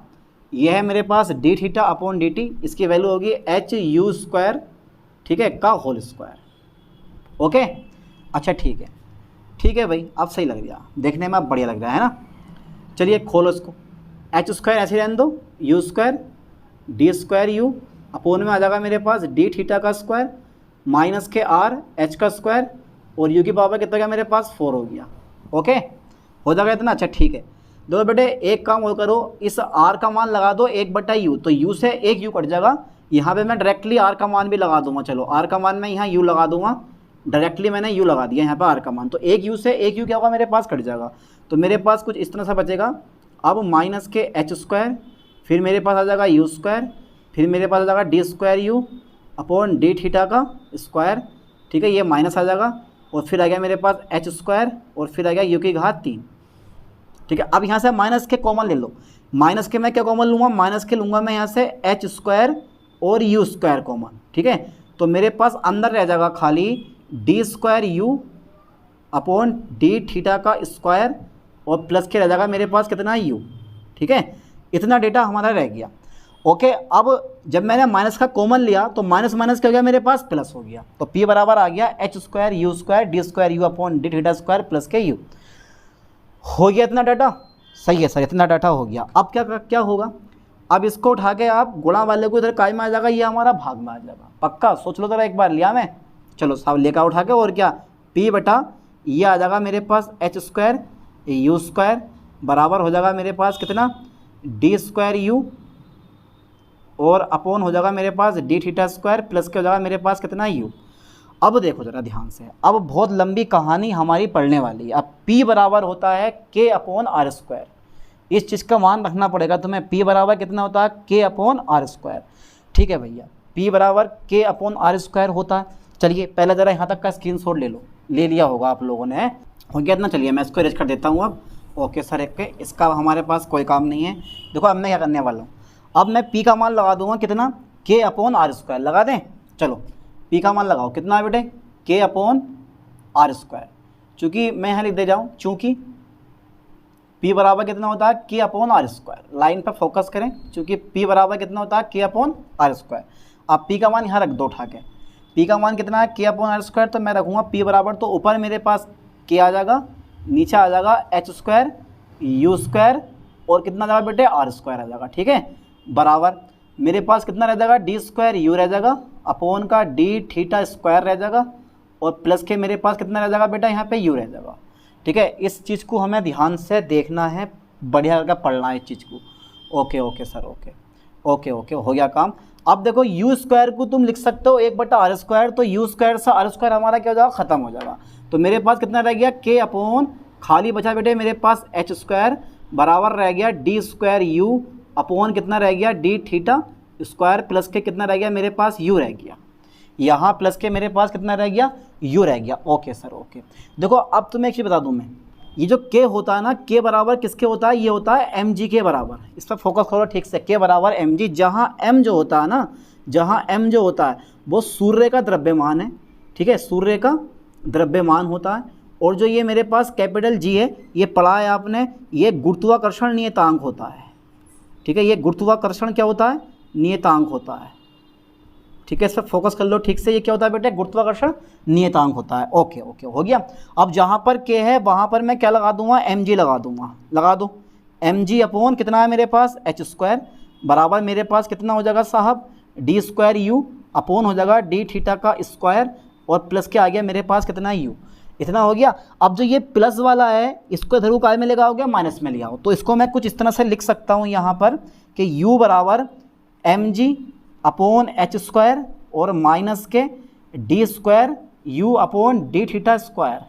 ये है मेरे पास D theta upon D T, इसकी वैल्यू होगी एच यू स्क्वायर, ठीक है, का होल स्क्वायर। ओके अच्छा ठीक है भाई, अब सही लग रहा, देखने में अब बढ़िया लग रहा है ना। चलिए खोलो इसको, एच स्क्वायर ऐसे रहने दो, you square D square you upon में आ जाएगा मेरे पास डी थीटा का स्क्वायर, माइनस के आर एच का स्क्वायर और यू की पावर कितना गया मेरे पास? 4 हो गया। ओके हो जाएगा इतना, अच्छा ठीक है। दो बेटे एक काम और करो, इस आर का मान लगा दो 1/u, तो u से एक u कट जाएगा। यहाँ पे मैं डायरेक्टली आर का मान भी लगा दूंगा, चलो आर का मान मैं यहाँ u लगा दूंगा, डायरेक्टली मैंने u लगा दिया यहाँ पे आर का मान, तो एक u से एक u क्या होगा मेरे पास? कट जाएगा। तो मेरे पास कुछ इस तरह से बचेगा। अब माइनस के एच स्क्वायर, फिर मेरे पास आ जाएगा यू स्क्वायर, फिर मेरे पास आ जाएगा d square U upon D theta का स्क्वायर, ठीक है, ये माइनस आ जाएगा। और फिर आ गया मेरे पास एच स्क्वायर और फिर आ गया यू की घात 3, ठीक है। अब यहाँ से माइनस के कॉमन ले लो, माइनस के मैं क्या कॉमन लूँगा? माइनस के लूँगा मैं यहाँ से एच स्क्वायर और यू स्क्वायर कॉमन, ठीक है। तो मेरे पास अंदर रह जाएगा खाली D square U upon D theta का स्क्वायर और प्लस के रह जाएगा मेरे पास कितना? यू, ठीक है। इतना डेटा हमारा रह गया। ओके अब जब मैंने माइनस का कॉमन लिया तो माइनस माइनस क्या हो गया मेरे पास? प्लस हो गया। तो P बराबर आ गया H square u square D square U upon D theta square plus के यू। हो गया इतना डाटा? सही है सर, इतना डाटा हो गया। अब क्या होगा? अब इसको उठा के आप गुणा वाले को इधर काय में आ जाएगा, ये हमारा भाग में आ जाएगा। पक्का सोच लो जरा एक बार, लिया मैं? चलो साहब लेकर उठा के, और क्या P बटा ये आ जाएगा मेरे पास एच स्क्वायर यू स्क्वायर बराबर हो जाएगा मेरे पास कितना? डी स्क्वायर यू और अपॉन हो जाएगा मेरे पास डी थीटा स्क्वायर प्लस के हो जाएगा मेरे पास कितना? यू। अब देखो ज़रा ध्यान से, अब बहुत लंबी कहानी हमारी पढ़ने वाली है। अब P बराबर होता है K अपॉन आर स्क्वायर, इस चीज़ का मान रखना पड़ेगा तुम्हें। P बराबर कितना होता है? K अपॉन आर स्क्वायर, ठीक है भैया। P बराबर K अपॉन आर स्क्वायर होता है। चलिए पहले ज़रा यहाँ तक का स्क्रीनशॉट ले लो, ले लिया होगा आप लोगों ने, हो गया इतना। चलिए मैं इसको इरेज कर देता हूँ अब। ओके सर इसका हमारे पास कोई काम नहीं है। देखो अब मैं क्या करने वाला हूँ, अब मैं P का मान लगा दूंगा कितना? K अपॉन आर स्क्वायर लगा दें। चलो P का मान लगाओ, कितना है बेटे? K upon are square. चूँकि मैं यहाँ लिख दे जाऊँ, चूँकि P बराबर कितना होता है? K upon are square. Line पर फोकस करें, चूँकि P बराबर कितना होता है? K upon are square. आप P का मान यहाँ रख दो उठा के। P का मान कितना है? K upon are square. तो मैं रखूँगा P बराबर, तो ऊपर मेरे पास K आ जाएगा, नीचे आ जाएगा एच स्क्वायर यू स्क्वायर और कितना आ जाएगा बेटे? आर स्क्वायर आ जाएगा, ठीक है। बराबर मेरे पास कितना रह जाएगा? डी स्क्वायर यू रह जाएगा अपॉन का डी थीटा स्क्वायर रह जाएगा और प्लस के मेरे पास कितना रह जाएगा बेटा? यहाँ पे यू रह जाएगा, ठीक है। इस चीज़ को हमें ध्यान से देखना है, बढ़िया करके पढ़ना है इस चीज़ को। ओके सर ओके हो गया काम। अब देखो यू स्क्वायर को तुम लिख सकते हो 1/r स्क्वायर, तो यू स्क्वायर से आर स्क्वायर हमारा क्या हो जाएगा? ख़त्म हो जाएगा। तो मेरे पास कितना रह गया k अपॉन खाली बचा बेटे मेरे पास h स्क्वायर बराबर रह गया d स्क्वायर u अपॉन कितना रह गया d थीटा स्क्वायर प्लस के कितना रह गया मेरे पास u रह गया, यहाँ प्लस के मेरे पास कितना रह गया u रह गया। Okay sir okay. देखो अब तुम्हें एक चीज़ बता दूँ मैं, ये जो k होता है ना, k बराबर किसके होता है, ये होता है mg के बराबर। इस पर फोकस करो ठीक से, k बराबर mg, जहाँ m जो होता है ना, जहाँ m जो होता है वो सूर्य का द्रव्यमान है, ठीक है, सूर्य का द्रव्यमान होता है। और जो ये मेरे पास कैपिटल G है, ये पढ़ा है आपने, ये गुरुत्वाकर्षण नियतांक होता है, ठीक है, ये गुरुत्वाकर्षण क्या होता है, नियतांक होता है, ठीक है। इस पर फोकस कर लो ठीक से, ये क्या होता है बेटे, गुरुत्वाकर्षण नियतांक होता है। ओके ओके हो गया। अब जहाँ पर k है वहाँ पर मैं क्या लगा दूंगा, mg लगा दूंगा, लगा दो mg अपॉन कितना है मेरे पास h स्क्वायर बराबर मेरे पास कितना हो जाएगा साहब, d स्क्वायर u अपॉन हो जाएगा d थीटा का स्क्वायर और प्लस के आ गया मेरे पास कितना u, इतना हो गया। अब जो ये प्लस वाला है इसको इधर को काय में ले आओगे, माइनस में ले आओ, तो इसको मैं कुछ इस तरह से लिख सकता हूँ यहाँ पर कि u बराबर mg अपॉन h स्क्वायर और माइनस के d square u upon d theta square,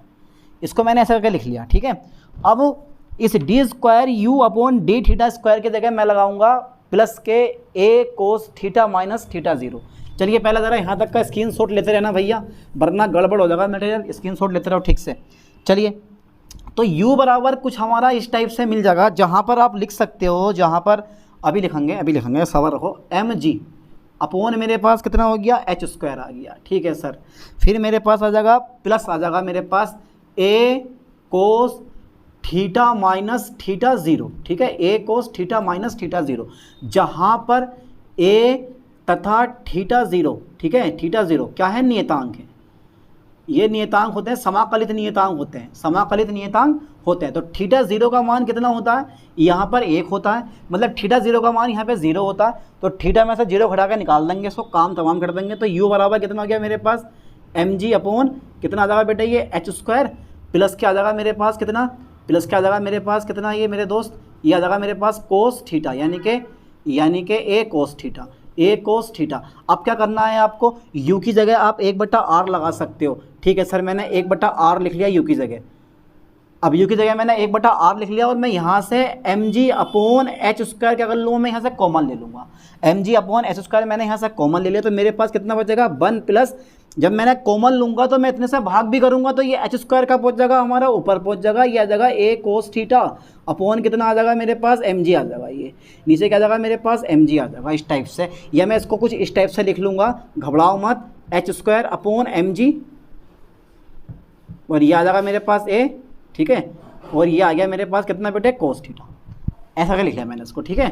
इसको मैंने ऐसा करके लिख लिया, ठीक है। अब इस d square u upon d theta square की जगह मैं लगाऊंगा प्लस के a cos theta minus theta 0। चलिए पहले ज़रा यहाँ तक का स्क्रीनशॉट लेते रहना भैया, वरना गड़बड़ हो जाएगा मटेरियल, स्क्रीनशॉट लेते रहो ठीक से। चलिए तो u बराबर कुछ हमारा इस टाइप से मिल जाएगा, जहाँ पर आप लिख सकते हो, जहाँ पर अभी लिखेंगे सबर रखो, mg अपॉन मेरे पास कितना हो गया h स्क्वायर आ गया, ठीक है सर। फिर मेरे पास आ जाएगा प्लस आ जाएगा मेरे पास a cos theta minus theta 0, ठीक है, a cos theta minus theta 0, जहाँ पर a तथा थीटा 0, ठीक है, थीटा 0 क्या है, नियतांक है, ये नियतांक होते हैं, समाकलित नियतांक होते हैं, समाकलित नियतांक होते हैं। तो थीटा 0 का मान कितना होता है, यहाँ पर 1 होता है, मतलब थीटा 0 का मान यहाँ पे 0 होता है, तो थीटा में से 0 घटा के निकाल देंगे, इसको काम तमाम कर देंगे। तो u बराबर कितना हो गया मेरे पास mg अपॉन कितना आ जाएगा बेटा ये h स्क्वायर प्लस क्या आ जाएगा मेरे पास कितना, प्लस क्या आ जाएगा मेरे पास कितना, ये मेरे दोस्त ये आ जाएगा मेरे पास कोस थीटा, यानी कि a cos theta, a cos theta. अब क्या करना है आपको, u की जगह आप 1/r लगा सकते हो, ठीक है सर, मैंने 1/r लिख लिया u की जगह। अब u की जगह मैंने 1/r लिख लिया और मैं यहाँ से mg अपॉन h स्क्वायर क्या कर लूँगा, मैं यहाँ से कॉमन ले लूँगा, mg अपॉन h स्क्वायर मैंने यहाँ से कॉमन ले लिया, तो मेरे पास कितना बचेगा 1 प्लस, जब मैंने कॉमन लूँगा तो मैं इतने से भाग भी करूँगा तो ये h स्क्वायर का पहुँच जाएगा हमारा ऊपर पहुँच जाएगा, ये आ जाएगा a कोस थीटा अपॉन कितना आ जाएगा मेरे पास mg आ जाएगा, ये नीचे क्या आ जाएगा मेरे पास mg आ जाएगा इस टाइप से, या मैं इसको कुछ इस टाइप से लिख लूँगा, घबराओ मत, h स्क्वायर अपॉन mg और ये आ जाएगा मेरे पास a, ठीक है, और ये आ गया मेरे पास कितना बेटे कोस थीटा, ऐसा क्या लिख लिया मैंने इसको, ठीक है,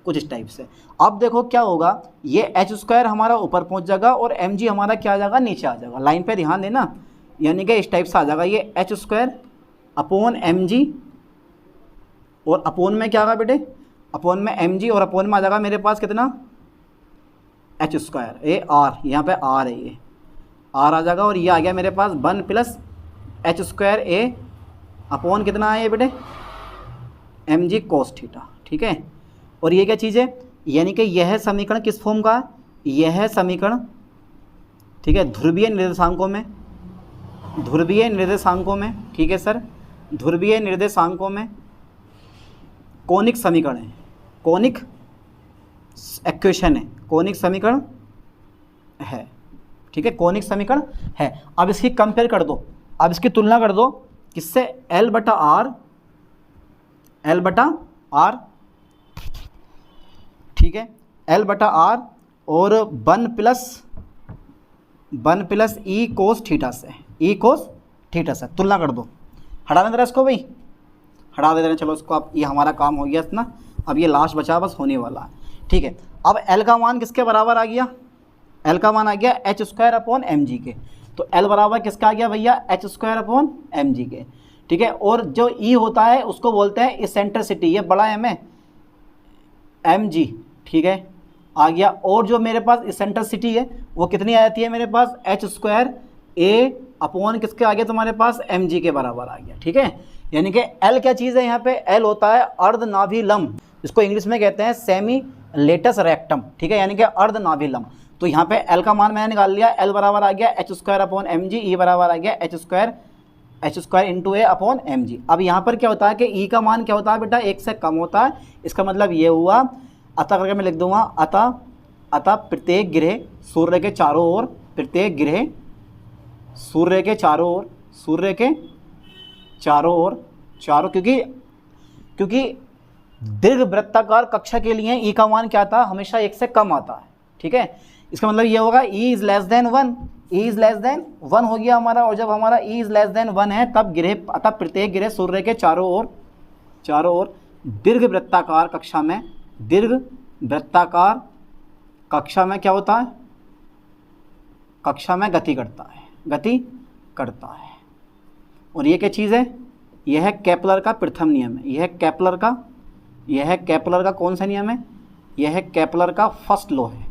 कुछ इस टाइप से। अब देखो क्या होगा, ये h स्क्वायर हमारा ऊपर पहुंच जाएगा और mg हमारा क्या आ जाएगा, नीचे आ जाएगा, लाइन पे ध्यान देना, यानी कि इस टाइप से आ जाएगा ये h स्क्वायर अपॉन mg और अपॉन में क्या आएगा बेटे, अपॉन में mg और अपॉन में आ जाएगा मेरे पास कितना h स्क्वायर, ये r, यहाँ पे r है, ये r आ जाएगा और ये आ गया मेरे पास 1 plus h square a upon कितना है ये बेटे mg कोस थीटा, ठीक है। और ये क्या चीज़ है, यानी कि यह समीकरण किस फॉर्म का है, यह समीकरण, ठीक है, ध्रुवीय निर्देशांकों में, ठीक है सर, ध्रुवीय निर्देशांकों में कोनिक समीकरण है, कोनिक इक्वेशन है, कोनिक समीकरण है, ठीक है, कोनिक समीकरण है। अब इसकी कंपेयर कर दो, अब इसकी तुलना कर दो किससे, L/R, ठीक है, L/R और 1 प्लस E कोस थीटा से, E कोस थीटा से तुलना कर दो, हटा देना इसको भाई, हटा दे रहे हैं, चलो इसको, अब ये हमारा काम हो गया इतना, अब ये लास्ट बचा बस होने वाला है, ठीक है। अब L का मान किसके बराबर आ गया, L का मान आ गया h स्क्वायर अपॉन mg के, तो L बराबर किसका आ गया भैया, h स्क्वायर अपॉन mg के, ठीक है। और जो E होता है उसको बोलते हैं इसेंट्रिसिटी, ये बड़ा M है mg, ठीक है, आ गया। और जो मेरे पास इसेंट्रिसिटी है वो कितनी आ जाती है मेरे पास, h स्क्वायर a अपॉन किसके आ गया तुम्हारे पास, mg के बराबर आ गया, ठीक है। यानी कि L क्या चीज़ है, यहाँ पे L होता है अर्धनाभिलंब, इसको इंग्लिश में कहते हैं सेमी लेटस रेक्टम, ठीक है, यानी कि अर्धनाभिलंब। तो यहाँ पे L का मान मैंने निकाल लिया, L बराबर आ गया h square upon mg, E बराबर आ गया h square H square into A upon M G. अब यहाँ पर क्या होता है कि ई का मान क्या होता है बेटा, 1 से कम होता है। इसका मतलब ये हुआ, अतः करके मैं लिख दूंगा, अतः प्रत्येक ग्रह सूर्य के चारों ओर, प्रत्येक ग्रह सूर्य के चारों ओर, सूर्य के चारों ओर, चारों, क्योंकि दीर्घ वृत्ताकार कक्षा के लिए ई का मान क्या था, हमेशा 1 से कम आता है। ठीक है, इसका मतलब ये होगा E is less than 1, E is less than 1 हो गया हमारा। और जब हमारा ई इज़ लेस देन 1 है तब ग्रह, अतः प्रत्येक ग्रह सूर्य के चारों ओर दीर्घ वृत्ताकार कक्षा में, दीर्घ वृत्ताकार कक्षा में क्या होता है, कक्षा में गति करता है, गति करता है। और ये क्या चीज़ है, यह है केपलर का प्रथम नियम है, यह केपलर का कौन सा नियम है, यह है केपलर का फर्स्ट लॉ है,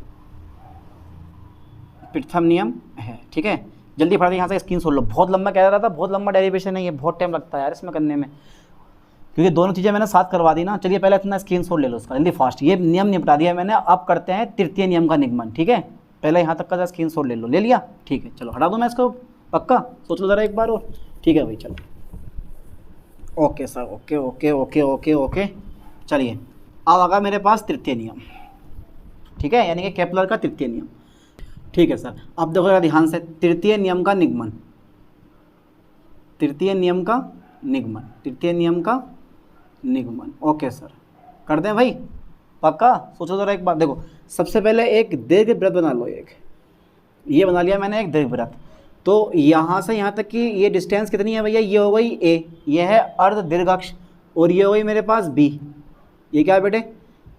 प्रथम नियम है। ठीक है, जल्दी फटाफट यहाँ से स्क्रीनशॉट लो। बहुत लंबा कह रहा था, बहुत लंबा डेरिवेशन है ये, बहुत टाइम लगता है यार इसमें करने में, क्योंकि दोनों चीज़ें मैंने साथ करवा दी ना। चलिए पहले इतना स्क्रीनशॉट ले लो उसका, जल्दी फास्ट। ये नियम निपटा दिया मैंने, अब करते हैं तृतीय नियम का निगमन। ठीक है, पहले यहाँ तक का स्क्रीनशॉट ले लो, ले लिया? ठीक है, चलो हटा दूँ मैं इसको, पक्का सोच लो ज़रा एक बार और। ठीक है भाई, चलो okay sir, okay okay okay okay okay. चलिए अब आगा मेरे पास तृतीय नियम। ठीक है, यानी कि केपलर का तृतीय नियम। ठीक है सर, अब देखो जरा ध्यान से, तृतीय नियम का निगमन, तृतीय नियम का निगमन, तृतीय नियम का निगमन। ओके सर, कर दें भाई, पक्का सोचो जरा एक बार। देखो सबसे पहले एक दीर्घ वृत्त बना लो, एक ये बना लिया मैंने, एक दीर्घ वृत्त। तो यहाँ से यहाँ तक की ये डिस्टेंस कितनी है भैया, ये हो गई ए, ये है अर्ध दीर्घ अक्ष, और ये हो गई मेरे पास बी। ये क्या है बेटे,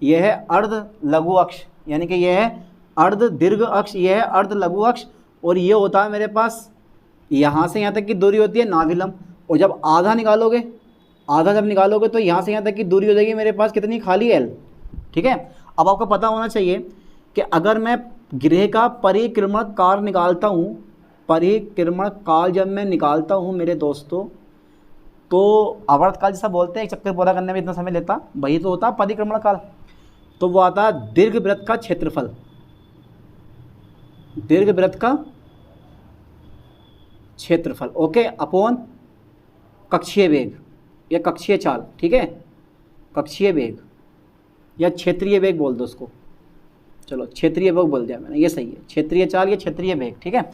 ये है अर्ध लघु अक्ष, यानी कि ये है अर्ध दीर्घ अक्ष, ये है अर्ध लघु अक्ष, और ये होता है मेरे पास यहाँ से यहाँ तक की दूरी होती है नाभिलंब। और जब आधा निकालोगे, आधा जब निकालोगे तो यहाँ से यहाँ तक की दूरी हो जाएगी मेरे पास कितनी, खाली एल। ठीक है, अब आपको पता होना चाहिए कि अगर मैं गृह का परिक्रमण काल निकालता हूँ, परिक्रमण काल जब मैं निकालता हूँ मेरे दोस्तों, तो आवर्त काल जैसा बोलते हैं, एक चक्कर पूरा करने में इतना समय लेता, वही तो होता परिक्रमण काल। तो वो आता है दीर्घ वृत्त का क्षेत्रफल, दीर्घ वृत्त का क्षेत्रफल, ओके, अपॉन कक्षीय वेग या कक्षीय चाल। ठीक है, कक्षीय वेग या क्षेत्रीय वेग बोल दो उसको, चलो क्षेत्रीय वेग बोल दिया मैंने, ये सही है, क्षेत्रीय चाल या क्षेत्रीय वेग। ठीक है,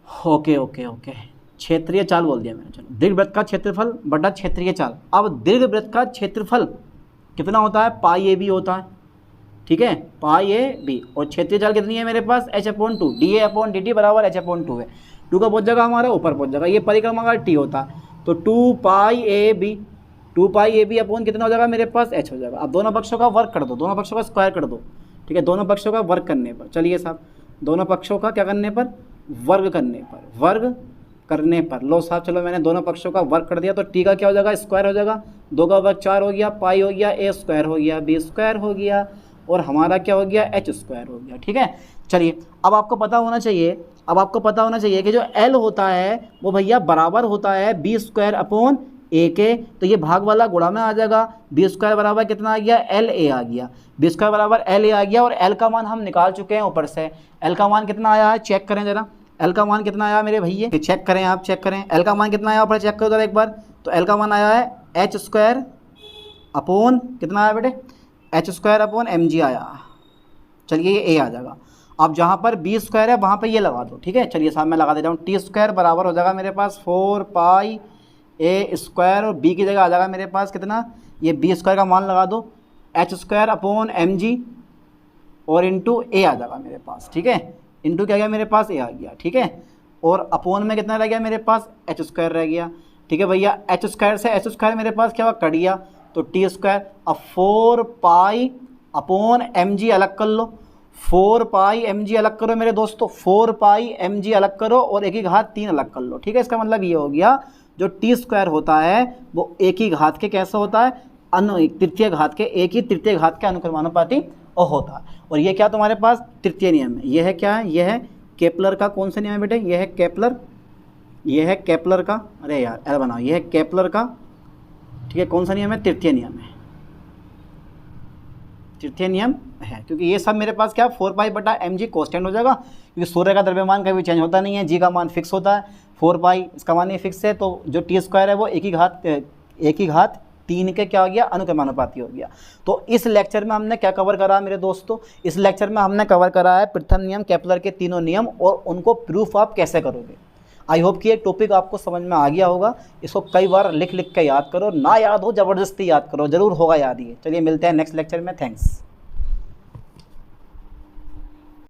ओके ओके ओके, क्षेत्रीय चाल बोल दिया मैंने। चलो, दीर्घ वृत्त का क्षेत्रफल बटा क्षेत्रीय चाल। अब दीर्घ वृत्त का क्षेत्रफल कितना होता है, पाई ए बी होता है। ठीक है, पाई ए बी, और क्षेत्रीय चाल कितनी है मेरे पास, h/2, D A upon D T बराबर h/2 है। 2 का पहुँच जाएगा हमारा ऊपर पहुँच जाएगा, ये परिक्रमा का टी होता है, तो 2 पाई ए बी अपॉन कितना हो जाएगा मेरे पास, h हो जाएगा। अब दोनों पक्षों का वर्क कर दो, दोनों पक्षों का स्क्वायर कर दो। ठीक है, दोनों पक्षों का वर्क करने पर, चलिए साहब, दोनों पक्षों का क्या करने पर, वर्ग करने पर, वर्ग करने पर। लो साहब, चलो मैंने दोनों पक्षों का वर्ग कर दिया, तो टी का क्या हो जाएगा, स्क्वायर हो जाएगा, 2 का वर्ग 4 हो गया, पाई हो गया, ए स्क्वायर हो गया, बी स्क्वायर हो गया, और हमारा क्या हो गया, एच स्क्वायर हो गया। ठीक है, चलिए अब आपको पता होना चाहिए, अब आपको पता होना चाहिए कि जो एल होता है वो भैया बराबर होता है बी स्क्वायर अपॉन ए के, तो ये भाग वाला गुणा में आ जाएगा, बी स्क्वायर बराबर कितना आ गया, एल ए आ गया, बी स्क्वायर बराबर एल ए आ गया। और एल का मान हम निकाल चुके हैं ऊपर से, एल का मान कितना आया है, चेक करें जरा, एल का मान कितना आया मेरे भैया, चेक करें, आप चेक करें एल का मान कितना आया, ऊपर चेक करो जरा एक बार। तो एल का मान आया है एच स्क्वायर अपॉन कितना आया बेटे, H square upon M G आया। चलिए ये ए आ जाएगा। अब जहाँ पर बी स्क्वायर है वहाँ पर ये लगा दो। ठीक है, चलिए साहब मैं लगा दे रहा हूँ, टी स्क्वायर बराबर हो जाएगा मेरे पास 4 पाई ए स्क्वायर, और बी की जगह आ जाएगा मेरे पास कितना, ये बी स्क्वायर का मान लगा दो, H square upon M G और इंटू ए आ जाएगा मेरे पास। ठीक है, इंटू क्या गया मेरे पास, ए आ गया। ठीक है, और अपॉन में कितना रह गया मेरे पास, एच स्क्वायर रह गया। ठीक है भैया, एच स्क्वायर से एच स्क्वायर मेरे पास क्या हुआ, कट गया, तो टी स्क्वायर। अब 4 पाई अपॉन एम जी अलग कर लो, 4 पाई एम जी अलग करो मेरे दोस्तों, 4 पाई एम जी अलग करो और एक ही घात 3 अलग कर लो। ठीक है, इसका मतलब ये हो गया जो टी स्क्वायर होता है वो एक ही घात के कैसा होता है, तृतीय घात के, एक ही तृतीय घात के अनुक्रमानुपाती होता है। और ये क्या तुम्हारे पास तृतीय नियम है, ये है क्या है, ये है केपलर का कौन सा नियम है बेटे, ये है केपलर, ये है केपलर का, अरे यार एल बनाओ, ये है केपलर का। ठीक है, कौन सा नियम है, तृतीय नियम है। तृतीय नियम है, क्योंकि ये सब मेरे पास क्या 4π/mg कांस्टेंट हो जाएगा, क्योंकि सूर्य का द्रव्यमान कभी चेंज होता नहीं है, जी का मान फिक्स होता है, 4π इसका मान ये फिक्स है, तो जो t² है वो 1/3 के क्या हो गया, अनुक्रमानुपाती हो गया। तो इस लेक्चर में हमने क्या कवर करा मेरे दोस्तों, इस लेक्चर में हमने कवर करा है प्रथम नियम, केपलर के तीनों नियम और उनको प्रूफ आप कैसे करोगे। आई होप कि ये टॉपिक आपको समझ में आ गया होगा। इसको कई बार लिख लिख के याद करो, ना याद हो ज़बरदस्ती याद करो, ज़रूर होगा याद ये। चलिए मिलते हैं नेक्स्ट लेक्चर में, थैंक्स।